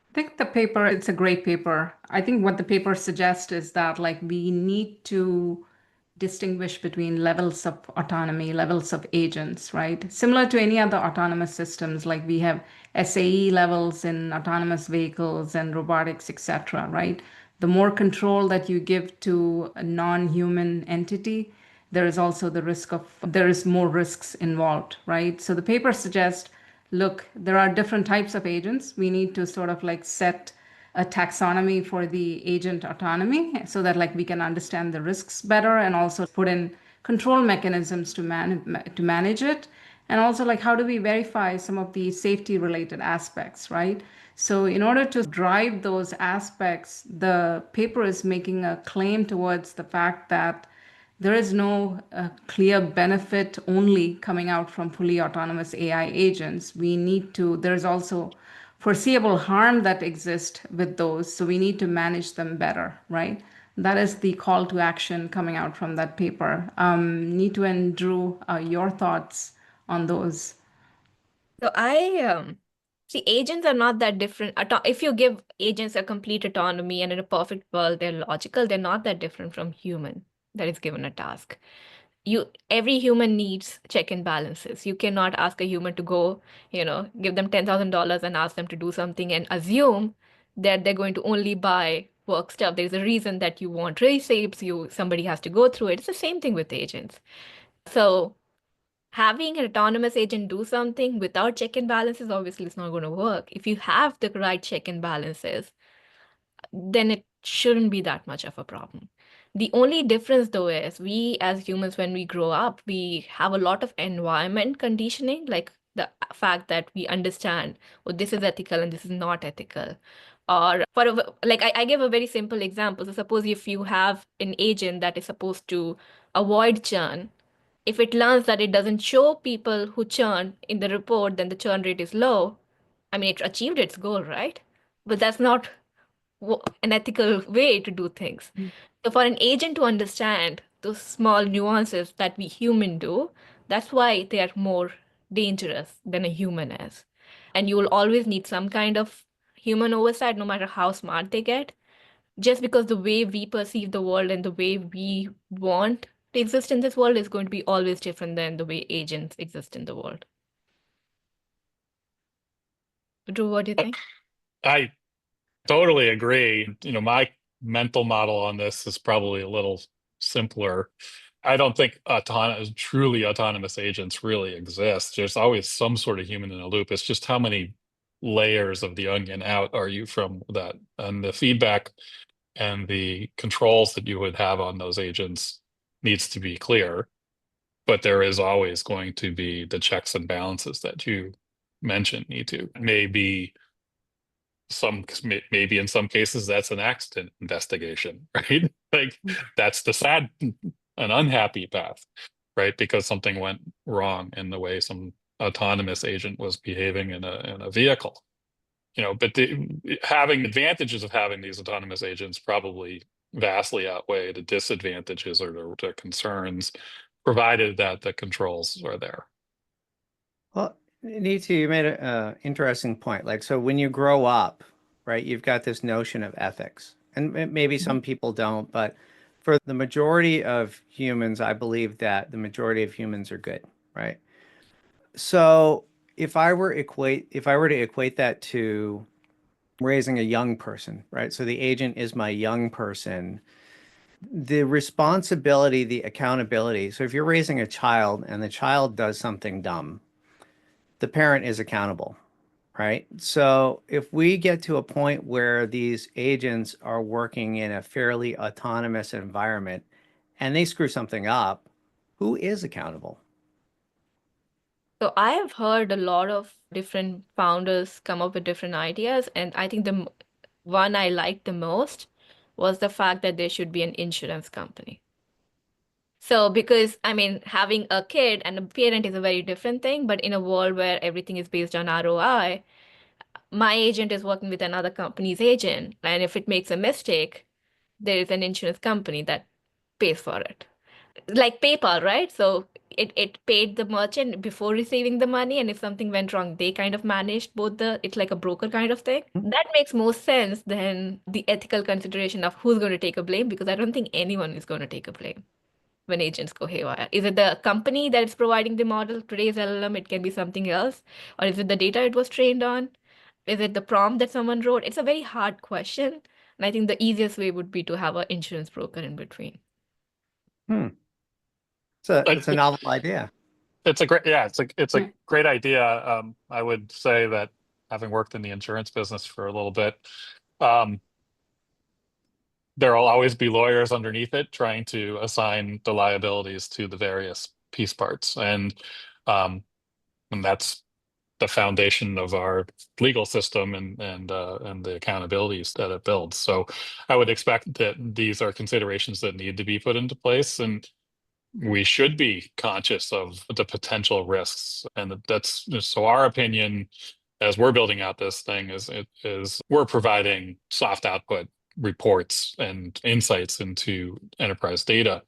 I think the paper, it's a great paper. I think what the paper suggests is that like we need to distinguish between levels of autonomy, levels of agents, right? Similar to any other autonomous systems, like we have SAE levels in autonomous vehicles and robotics, etc., right? The more control that you give to a non-human entity, there is also the risk of, there is more risks involved, right? So the paper suggests, look, there are different types of agents. We need to sort of like set a taxonomy for the agent autonomy so that like we can understand the risks better and also put in control mechanisms to manage it. And also like how do we verify some of the safety related aspects, right? So in order to drive those aspects, the paper is making a claim towards the fact that there is no clear benefit only coming out from fully autonomous AI agents. We need to, there's also foreseeable harm that exists with those. So we need to manage them better, right? That is the call to action coming out from that paper. Neetu and Drew, your thoughts on those? So I see agents are not that different. If you give agents a complete autonomy and in a perfect world they're logical, they're not that different from human that is given a task. Every human needs check and balances. You cannot ask a human to go, give them $10,000 and ask them to do something and assume that they're going to only buy work stuff. There's a reason that you want receipts, somebody has to go through it. It's the same thing with agents. So having an autonomous agent do something without check and balances obviously is not going to work. If you have the right check and balances, then it shouldn't be that much of a problem. The only difference, though, is we as humans, when we grow up, we have a lot of environment conditioning, like the fact that we understand, oh, this is ethical and this is not ethical. Or like I give a very simple example. So suppose if you have an agent that is supposed to avoid churn, if it learns that it doesn't show people who churn in the report, then the churn rate is low. I mean, it achieved its goal, right? But that's not an ethical way to do things. So for an agent to understand those small nuances that we human do, that's why they are more dangerous than a human is. And you will always need some kind of human oversight, no matter how smart they get, just because the way we perceive the world and the way we want to exist in this world is going to be always different than the way agents exist in the world. Drew, what do you think? I totally agree. My mental model on this is probably a little simpler. I don't think truly autonomous agents really exist. There's always some sort of human in the loop. It's just how many layers of the onion out are you from that, and the feedback and the controls that you would have on those agents needs to be clear. But there is always going to be the checks and balances that you mentioned, Neetu. Maybe in some cases that's an accident investigation, right? Like that's the sad and unhappy path, right? Because something went wrong in the way some autonomous agent was behaving in a vehicle. But having advantages of having these autonomous agents probably vastly outweigh the disadvantages or the concerns, provided that the controls are there. Well, Neetu, you made an interesting point. Like, so when you grow up, right, you've got this notion of ethics, and maybe some people don't, but for the majority of humans, I believe that the majority of humans are good, right? So if I were to equate that to raising a young person, right? So the agent is my young person. The responsibility, the accountability. So if you're raising a child and the child does something dumb, the parent is accountable, right? So if we get to a point where these agents are working in a fairly autonomous environment and they screw something up, who is accountable? So I have heard a lot of different founders come up with different ideas, and I think the one I liked the most was the fact that there should be an insurance company. So because I mean, having a kid and a parent is a very different thing, but in a world where everything is based on ROI, my agent is working with another company's agent, and if it makes a mistake, there is an insurance company that pays for it. Like PayPal, right? So it paid the merchant before receiving the money, and if something went wrong, they kind of managed both it's like a broker kind of thing. That makes more sense than the ethical consideration of who's going to take a blame, because I don't think anyone is going to take a blame when agents go haywire. Is it the company that is providing the model? Today's LLM, it can be something else. Or is it the data it was trained on? Is it the prompt that someone wrote? It's a very hard question. And I think the easiest way would be to have an insurance broker in between. Hmm. It's a novel idea. It's a great, yeah, it's a Yeah. great idea. I would say that having worked in the insurance business for a little bit, there will always be lawyers underneath it trying to assign the liabilities to the various piece parts, and that's the foundation of our legal system and the accountabilities that it builds. So I would expect that these are considerations that need to be put into place, and we should be conscious of the potential risks. And that's so our opinion as we're building out this thing is we're providing soft output reports and insights into enterprise data.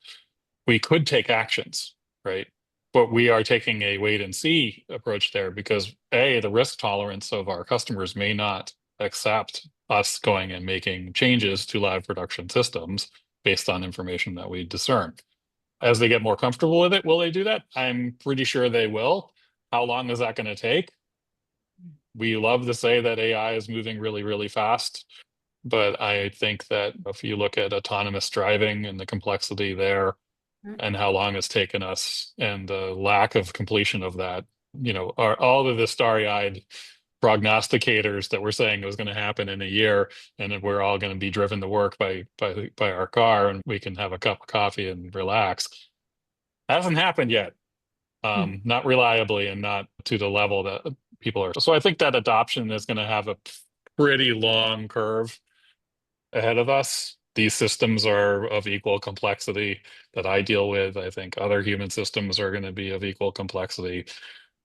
We could take actions, right? But we are taking a wait and see approach there because the risk tolerance of our customers may not accept us going and making changes to live production systems based on information that we discern. As they get more comfortable with it, will they do that? I'm pretty sure they will. How long is that going to take? We love to say that AI is moving really, really fast, but I think that if you look at autonomous driving and the complexity there and how long it's taken us and the lack of completion of that, are all of the starry-eyed prognosticators that were saying it was going to happen in a year and then we're all going to be driven to work by our car and we can have a cup of coffee and relax. Hasn't happened yet. Not reliably and not to the level that people are. So I think that adoption is going to have a pretty long curve ahead of us. These systems are of equal complexity that I deal with. I think other human systems are going to be of equal complexity,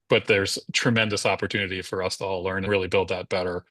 but there's tremendous opportunity for us to all learn and really build that better.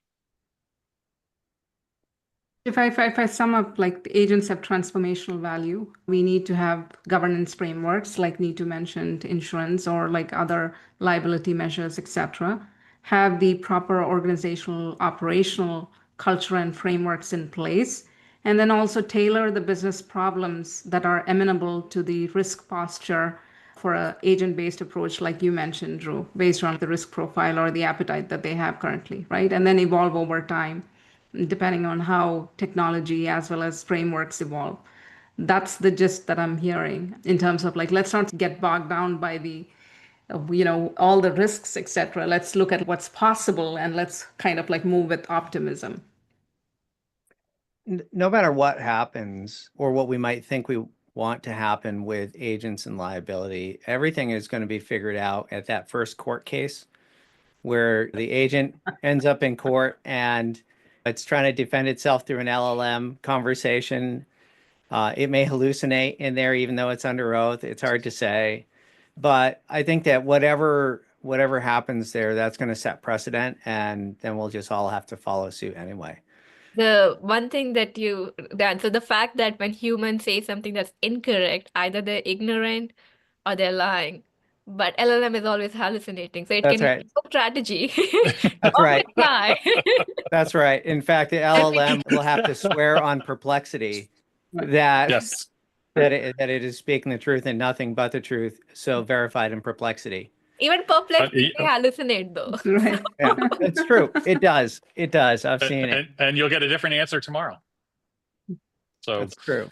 If I sum up, like the agents have transformational value, we need to have governance frameworks, like Neetu mentioned, insurance or like other liability measures, etc. Have the proper organizational, operational culture and frameworks in place, and then also tailor the business problems that are amenable to the risk posture for an agent-based approach, like you mentioned, Drew, based on the risk profile or the appetite that they have currently, right? And then evolve over time depending on how technology as well as frameworks evolve. That's the gist that I'm hearing in terms of like, let's not get bogged down by the, all the risks, etc. Let's look at what's possible and let's kind of like move with optimism. No matter what happens or what we might think we want to happen with agents and liability, everything is going to be figured out at that first court case where the agent ends up in court and it's trying to defend itself through an LLM conversation. It may hallucinate in there, even though it's under oath. It's hard to say. But I think that whatever happens there, that's going to set precedent, and then we'll just all have to follow suit anyway. The one thing that Dan, so the fact that when humans say something that's incorrect, either they're ignorant or they're lying. But LLM is always hallucinating. So it That's can right. use strategy That's or right. lie. That's right. In fact, the LLM will have to swear on perplexity that Yes. that it is speaking the truth and nothing but the truth. So verified in perplexity. Even perplexity hallucinate though. Right. Yeah, it's true. It does. It does. I've seen it. And you'll get a different answer tomorrow. So That's true.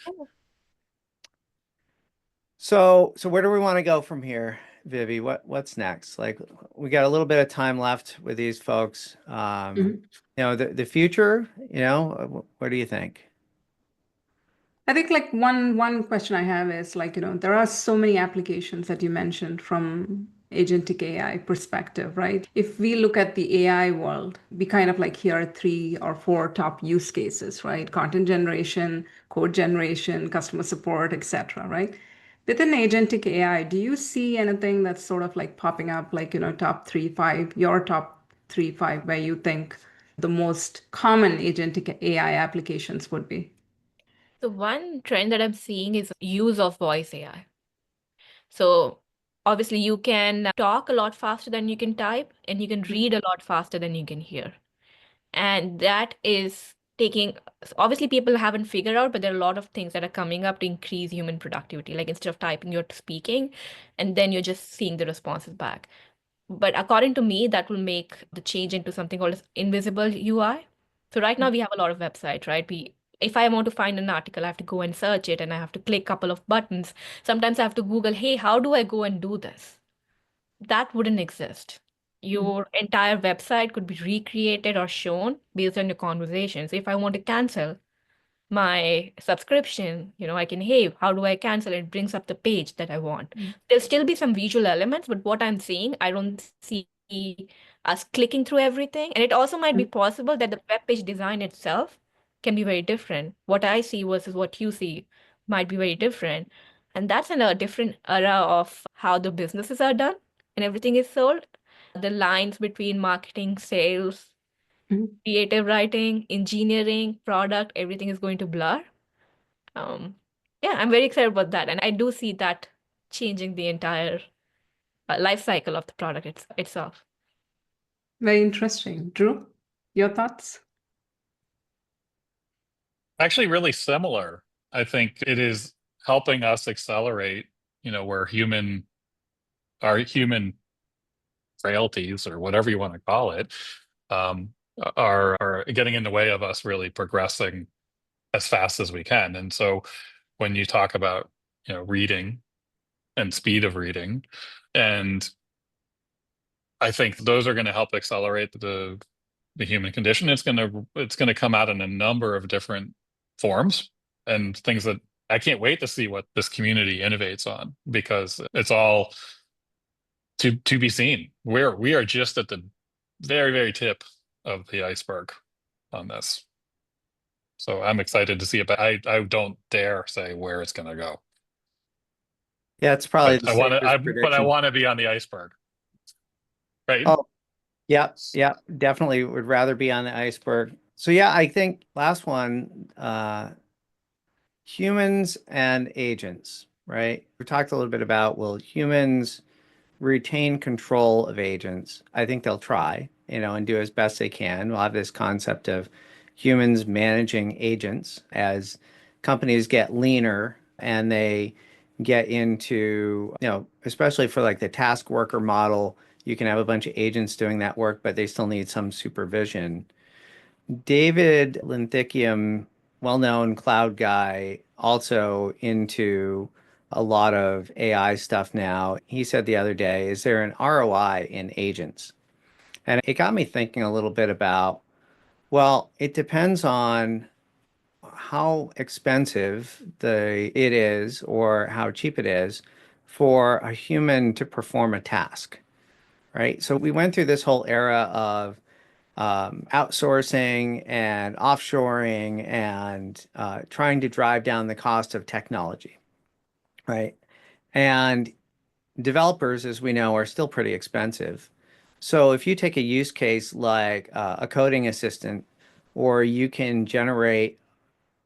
So where do we want to go from here, Vivi? What's next? Like we got a little bit of time left with these folks. Mhm. The future, what do you think? I think like one question I have is like, there are so many applications that you mentioned from agentic AI perspective, right? If we look at the AI world, we kind of like here are three or four top use cases, right? Content generation, code generation, customer support, etc., right? Within agentic AI, do you see anything that's sort of like popping up, like, top three, five, your top three, five, where you think the most common agentic AI applications would be? So one trend that I'm seeing is use of voice AI. So obviously you can talk a lot faster than you can type, and you can read a lot faster than you can hear. And that is taking, obviously people haven't figured out, but there are a lot of things that are coming up to increase human productivity. Like instead of typing, you're speaking, and then you're just seeing the responses back. But according to me, that will make the change into something called as invisible UI. So right now we have a lot of websites, right? If I want to find an article, I have to go and search it and I have to click a couple of buttons. Sometimes I have to Google, hey, how do I go and do this? That wouldn't exist. Your entire website could be recreated or shown based on your conversations. If I want to cancel my subscription, I can, hey, how do I cancel? It brings up the page that I want. There'll still be some visual elements, but what I'm seeing, I don't see us clicking through everything. And it also might be possible that the web page design itself can be very different. What I see versus what you see might be very different. And that's in a different era of how the businesses are done and everything is sold. The lines between marketing, sales, Mhm. creative writing, engineering, product, everything is going to blur. Um, yeah, I'm very excited about that. And I do see that changing the entire life cycle of the product itself. Very interesting. Drew, your thoughts? Actually, really similar. I think it is helping us accelerate, where our human frailties or whatever you want to call it, um, are getting in the way of us really progressing as fast as we can. And so when you talk about, reading and speed of reading, and I think those are going to help accelerate the human condition. It's going to come out in a number of different forms and things that I can't wait to see what this community innovates on, because it's all to be seen. We are just at the very, very tip of the iceberg on this. So I'm excited to see it, but I don't dare say where it's going to go. Yeah, it's probably But the I want to, safest but I prediction. want to be on the iceberg, right? Oh, yeah, yeah, definitely would rather be on the iceberg. So yeah, I think last one, humans and agents, right? We talked a little bit about, will humans retain control of agents? I think they'll try, and do as best they can. We'll have this concept of humans managing agents as companies get leaner and they get into, especially for like the task worker model, you can have a bunch of agents doing that work, but they still need some supervision. David Linthicum, well-known cloud guy, also into a lot of AI stuff now. He said the other day, is there an ROI in agents? And it got me thinking a little bit about, well, it depends on how expensive it is or how cheap it is for a human to perform a task, right? So we went through this whole era of outsourcing and offshoring and trying to drive down the cost of technology, right? And developers, as we know, are still pretty expensive. So if you take a use case like a coding assistant, or you can generate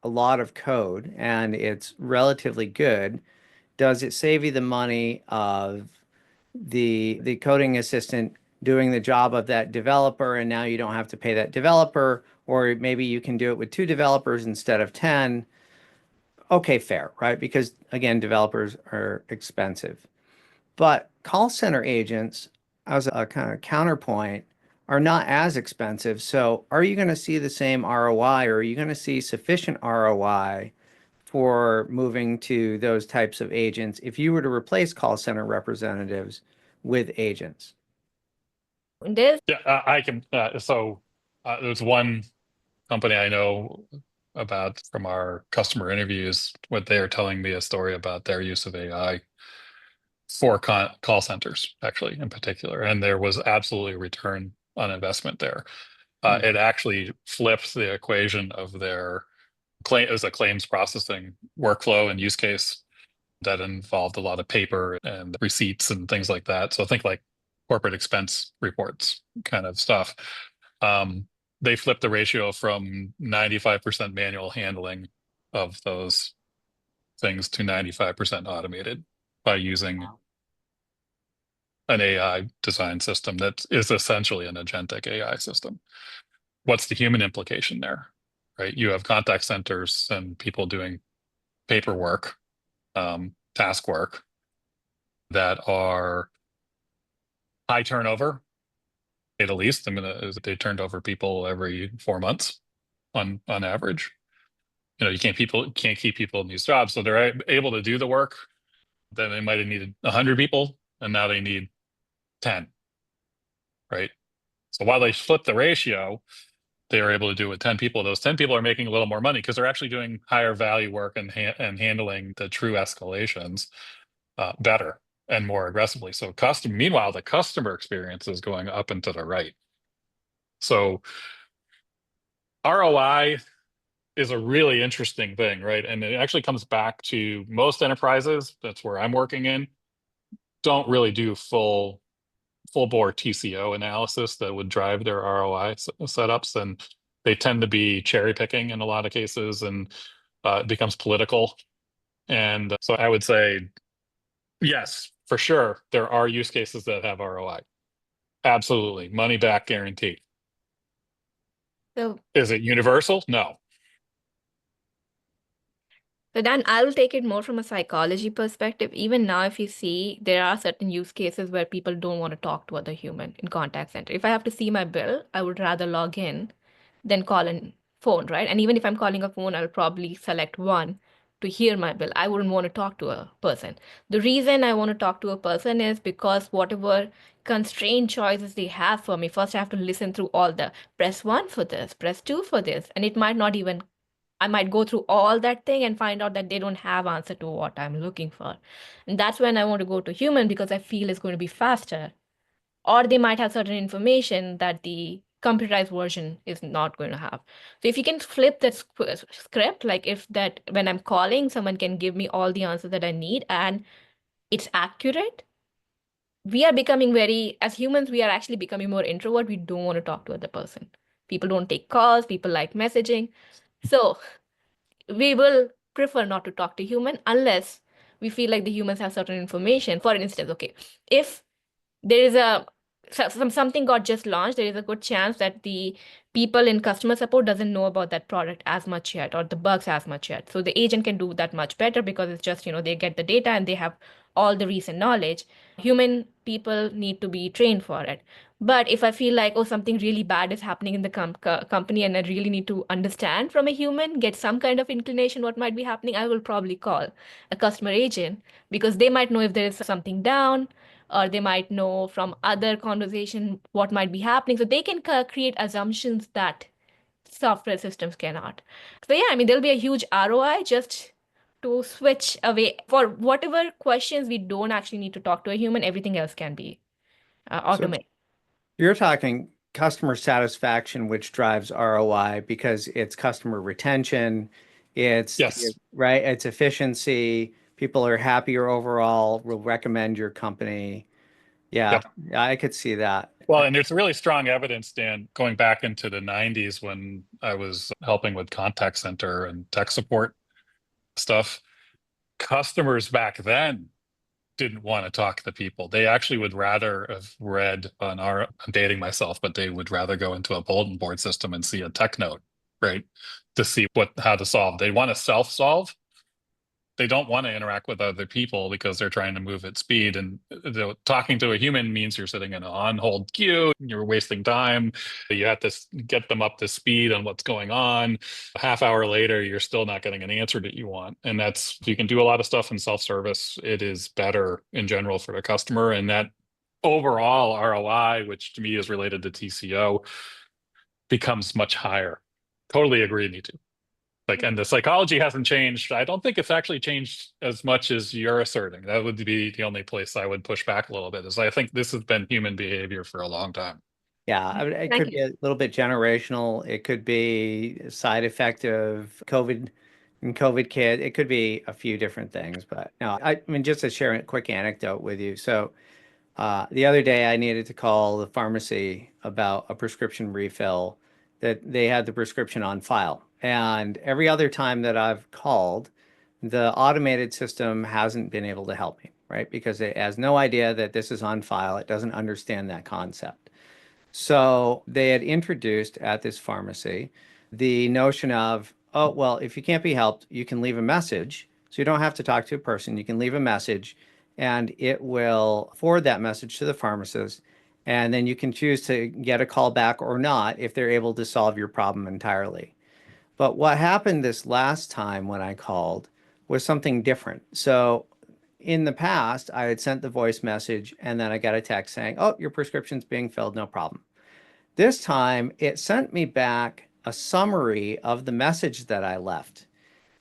a lot of code and it's relatively good, does it save you the money of the coding assistant doing the job of that developer, and now you don't have to pay that developer, or maybe you can do it with two developers instead of 10? Okay, fair, right? Because again, developers are expensive. But call center agents, as a kind of counterpoint, are not as expensive. So are you going to see the same ROI, or are you going to see sufficient ROI for moving to those types of agents if you were to replace call center representatives with agents? There's Yeah, I can. There's one company I know about from our customer interviews, what they are telling me a story about their use of AI for call centers, actually, in particular. And there was absolutely a return on investment there. It actually flipped the equation of their claim as a claims processing workflow and use case that involved a lot of paper and receipts and things like that. So think like corporate expense reports kind of stuff. They flipped the ratio from 95% manual handling of those things to 95% automated by using an AI design system that is essentially an agentic AI system. What's the human implication there, right? You have contact centers and people doing paperwork, task work that are high turnover, at least. They turned over people every 4 months on average. You can't keep people in these jobs, so they're able to do the work. Then they might have needed 100 people, and now they need 10, right? So while they flip the ratio, they are able to do it with 10 people. Those 10 people are making a little more money because they're actually doing higher value work and handling the true escalations better and more aggressively. So meanwhile, the customer experience is going up and to the right. So ROI is a really interesting thing, right? And it actually comes back to most enterprises, that's where I'm working in, don't really do full bore TCO analysis that would drive their ROI setups. And they tend to be cherry picking in a lot of cases, and it becomes political. And so I would say, yes, for sure, there are use cases that have ROI. Absolutely. Money back guarantee. so Is it universal? No. So Dan, I'll take it more from a psychology perspective. Even now, if you see, there are certain use cases where people don't want to talk to other human in contact center. If I have to see my bill, I would rather log in than call in phone, right? And even if I'm calling a phone, I'll probably select one to hear my bill. I wouldn't want to talk to a person. The reason I want to talk to a person is because whatever constrained choices they have for me, first I have to listen through all the press one for this, press two for this, and it might not even I might go through all that thing and find out that they don't have answer to what I'm looking for. And that's when I want to go to human because I feel it's going to be faster. Or they might have certain information that the computerized version is not going to have. So if you can flip that script, like if that when I'm calling, someone can give me all the answers that I need and it's accurate, we are becoming as humans, we are actually becoming more introvert. We don't want to talk to other person. People don't take calls, people like messaging. So we will prefer not to talk to human unless we feel like the humans have certain information. For instance, okay, if there is something got just launched, there is a good chance that the people in customer support doesn't know about that product as much yet or the bugs as much yet. So the agent can do that much better because it's just, they get the data and they have all the recent knowledge. Human people need to be trained for it. But if I feel like, oh, something really bad is happening in the company and I really need to understand from a human, get some kind of inclination what might be happening, I will probably call a customer agent because they might know if there is something down or they might know from other conversation what might be happening. So they can create assumptions that software systems cannot. So yeah, I mean, there'll be a huge ROI just to switch away for whatever questions we don't actually need to talk to a human, everything else can be So automated. you're talking customer satisfaction, which drives ROI because it's customer retention, Yes. right, it's efficiency, people are happier overall, will recommend your company. Yeah, Yep. I could see that. Well, and there's really strong evidence, Dan, going back into the 90s when I was helping with contact center and tech support stuff. Customers back then didn't want to talk to people. They actually would rather have read I'm dating myself, but they would rather go into a bulletin board system and see a tech note, right? To see how to solve. They want to self-solve, they don't want to interact with other people because they're trying to move at speed. And talking to a human means you're sitting in an on-hold queue, you're wasting time. You have to get them up to speed on what's going on. A half hour later, you're still not getting an answer that you want. And you can do a lot of stuff in self-service. It is better in general for the customer. And that overall ROI, which to me is related to TCO, becomes much higher. Totally agree, Neetu. And the psychology hasn't changed. I don't think it's actually changed as much as you're asserting. That would be the only place I would push back a little bit, is I think this has been human behavior for a long time. Yeah, it Thank could be you. a little bit generational. It could be a side effect of COVID and COVID kid. It could be a few different things. But no, I mean, just to share a quick anecdote with you. So the other day I needed to call the pharmacy about a prescription refill that they had the prescription on file. And every other time that I've called, the automated system hasn't been able to help me, right? Because it has no idea that this is on file. It doesn't understand that concept. So they had introduced at this pharmacy the notion of, oh, well, if you can't be helped, you can leave a message. So you don't have to talk to a person. You can leave a message and it will forward that message to the pharmacist. And then you can choose to get a call back or not if they're able to solve your problem entirely. But what happened this last time when I called was something different. So in the past, I had sent the voice message and then I got a text saying, oh, your prescription's being filled, no problem. This time, it sent me back a summary of the message that I left.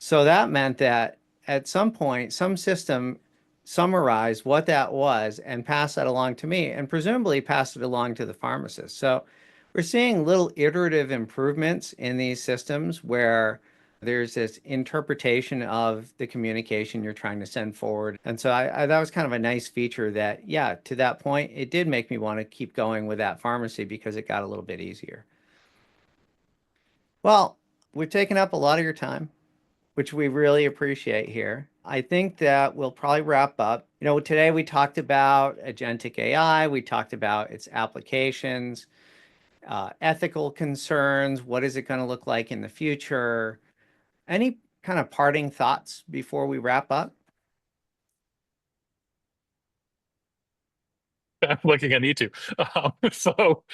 So that meant that at some point, some system summarized what that was and passed that along to me and presumably passed it along to the pharmacist. So we're seeing little iterative improvements in these systems where there's this interpretation of the communication you're trying to send forward. And so that was kind of a nice feature that, yeah, to that point, it did make me want to keep going with that pharmacy because it got a little bit easier. Well, we've taken up a lot of your time, which we really appreciate here. I think that we'll probably wrap up. Today we talked about agentic AI, we talked about its applications, ethical concerns, what is it going to look like in the future? Any kind of parting thoughts before we wrap up? I'm looking at Neetu. So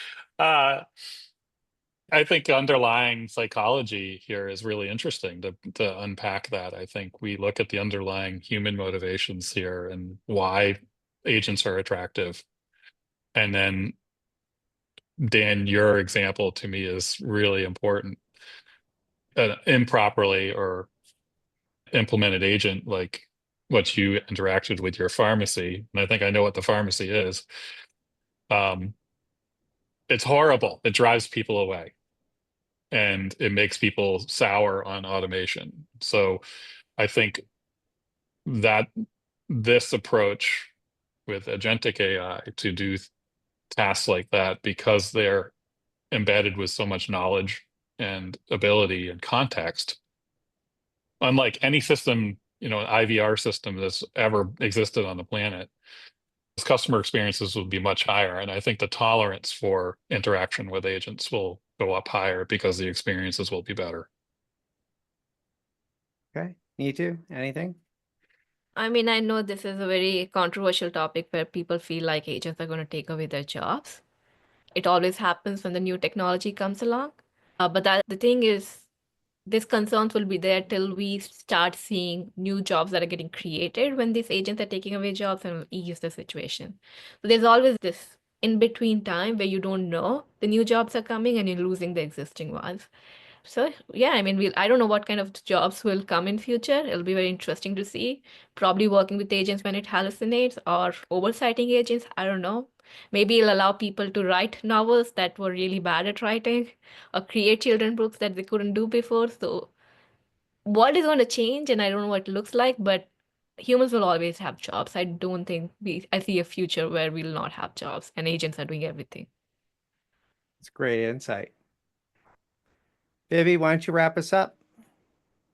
I think underlying psychology here is really interesting to unpack that. I think we look at the underlying human motivations here and why agents are attractive. And then, Dan, your example to me is really important. An improperly or implemented agent like what you interacted with your pharmacy, and I think I know what the pharmacy is, it's horrible. It drives people away and it makes people sour on automation. So I think that this approach with agentic AI to do tasks like that, because they're embedded with so much knowledge and ability and context, unlike any system, an IVR system that's ever existed on the planet, customer experiences will be much higher. And I think the tolerance for interaction with agents will go up higher because the experiences will be better. Okay. Neetu, anything? I mean, I know this is a very controversial topic where people feel like agents are going to take away their jobs. It always happens when the new technology comes along. But the thing is, these concerns will be there till we start seeing new jobs that are getting created when these agents are taking away jobs and will ease the situation. So there's always this in between time where you don't know the new jobs are coming and you're losing the existing ones. So yeah, I mean, I don't know what kind of jobs will come in future. It'll be very interesting to see. Probably working with agents when it hallucinates or oversighting agents. I don't know. Maybe it'll allow people to write novels that were really bad at writing or create children books that they couldn't do before. So what is going to change? And I don't know what it looks like, but humans will always have jobs. I don't think I see a future where we'll not have jobs and agents are doing everything. It's great insight. Viby, why don't you wrap us up?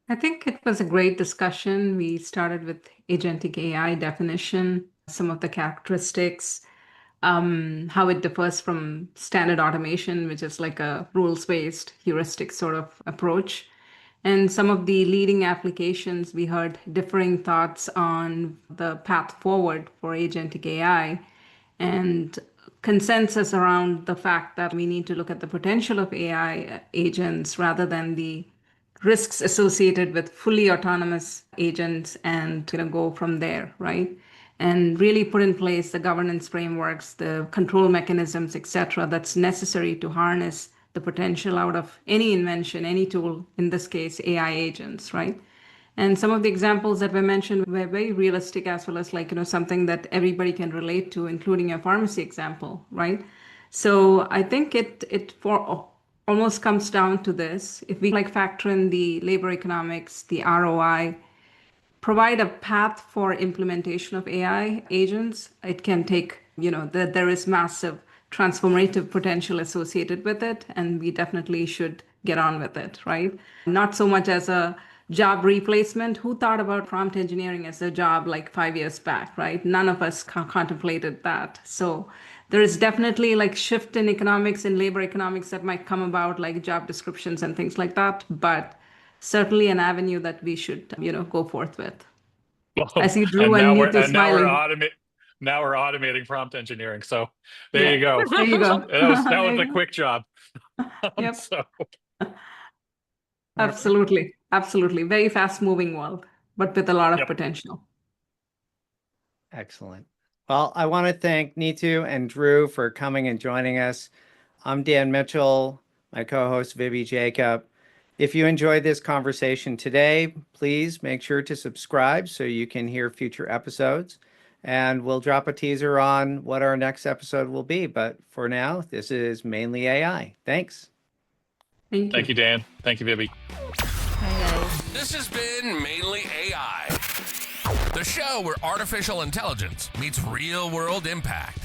I think it was a great discussion. We started with agentic AI definition, some of the characteristics, how it differs from standard automation, which is like a rules-based heuristic sort of approach. And some of the leading applications, we heard differing thoughts on the path forward for agentic AI and consensus around the fact that we need to look at the potential of AI agents rather than the risks associated with fully autonomous agents and go from there, right? And really put in place the governance frameworks, the control mechanisms, etc., that's necessary to harness the potential out of any invention, any tool, in this case, AI agents, right? And some of the examples that were mentioned were very realistic as well as something that everybody can relate to, including your pharmacy example, right? So I think it for almost comes down to this. If we factor in the labor economics, the ROI, provide a path for implementation of AI agents, it can take, that there is massive transformative potential associated with it, and we definitely should get on with it, right? Not so much as a job replacement. Who thought about prompt engineering as a job like 5 years back, right? None of us contemplated that. So there is definitely shift in economics and labor economics that might come about, like job descriptions and things like that. But certainly an avenue that we should, go forth with. I see Drew And and now we're Neetu and smiling. now we're automating prompt engineering. So there Yeah, you go. there you go. That There was a you go. quick job. Yep, So absolutely. Absolutely. Very fast moving world, but with a lot of yep. potential. Excellent. Well, I want to thank Neetu and Drew for coming and joining us. I'm Dan Mitchell, my co-host Viby Jacob. If you enjoyed this conversation today, please make sure to subscribe so you can hear future episodes. And we'll drop a teaser on what our next episode will be. But for now, this is Mainly AI. Thanks. Thank Thank you. you, Dan. Thank you, Viby. Hi, guys. This has been Mainly AI, the show where artificial intelligence meets real world impact.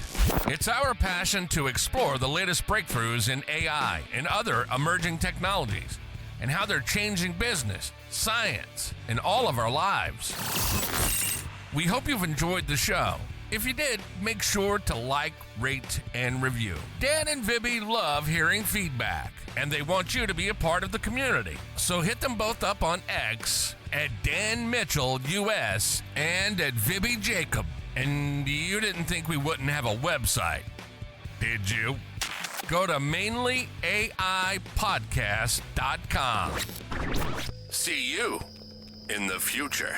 It's our passion to explore the latest breakthroughs in AI and other emerging technologies and how they're changing business, science, and all of our lives. We hope you've enjoyed the show. If you did, make sure to like, rate, and review. Dan and Viby love hearing feedback, and they want you to be a part of the community. So hit them both up on X at Dan Mitchell US and at Viby Jacob. And you didn't think we wouldn't have a website, did you? Go to mainlyaipodcast.com. See you in the future.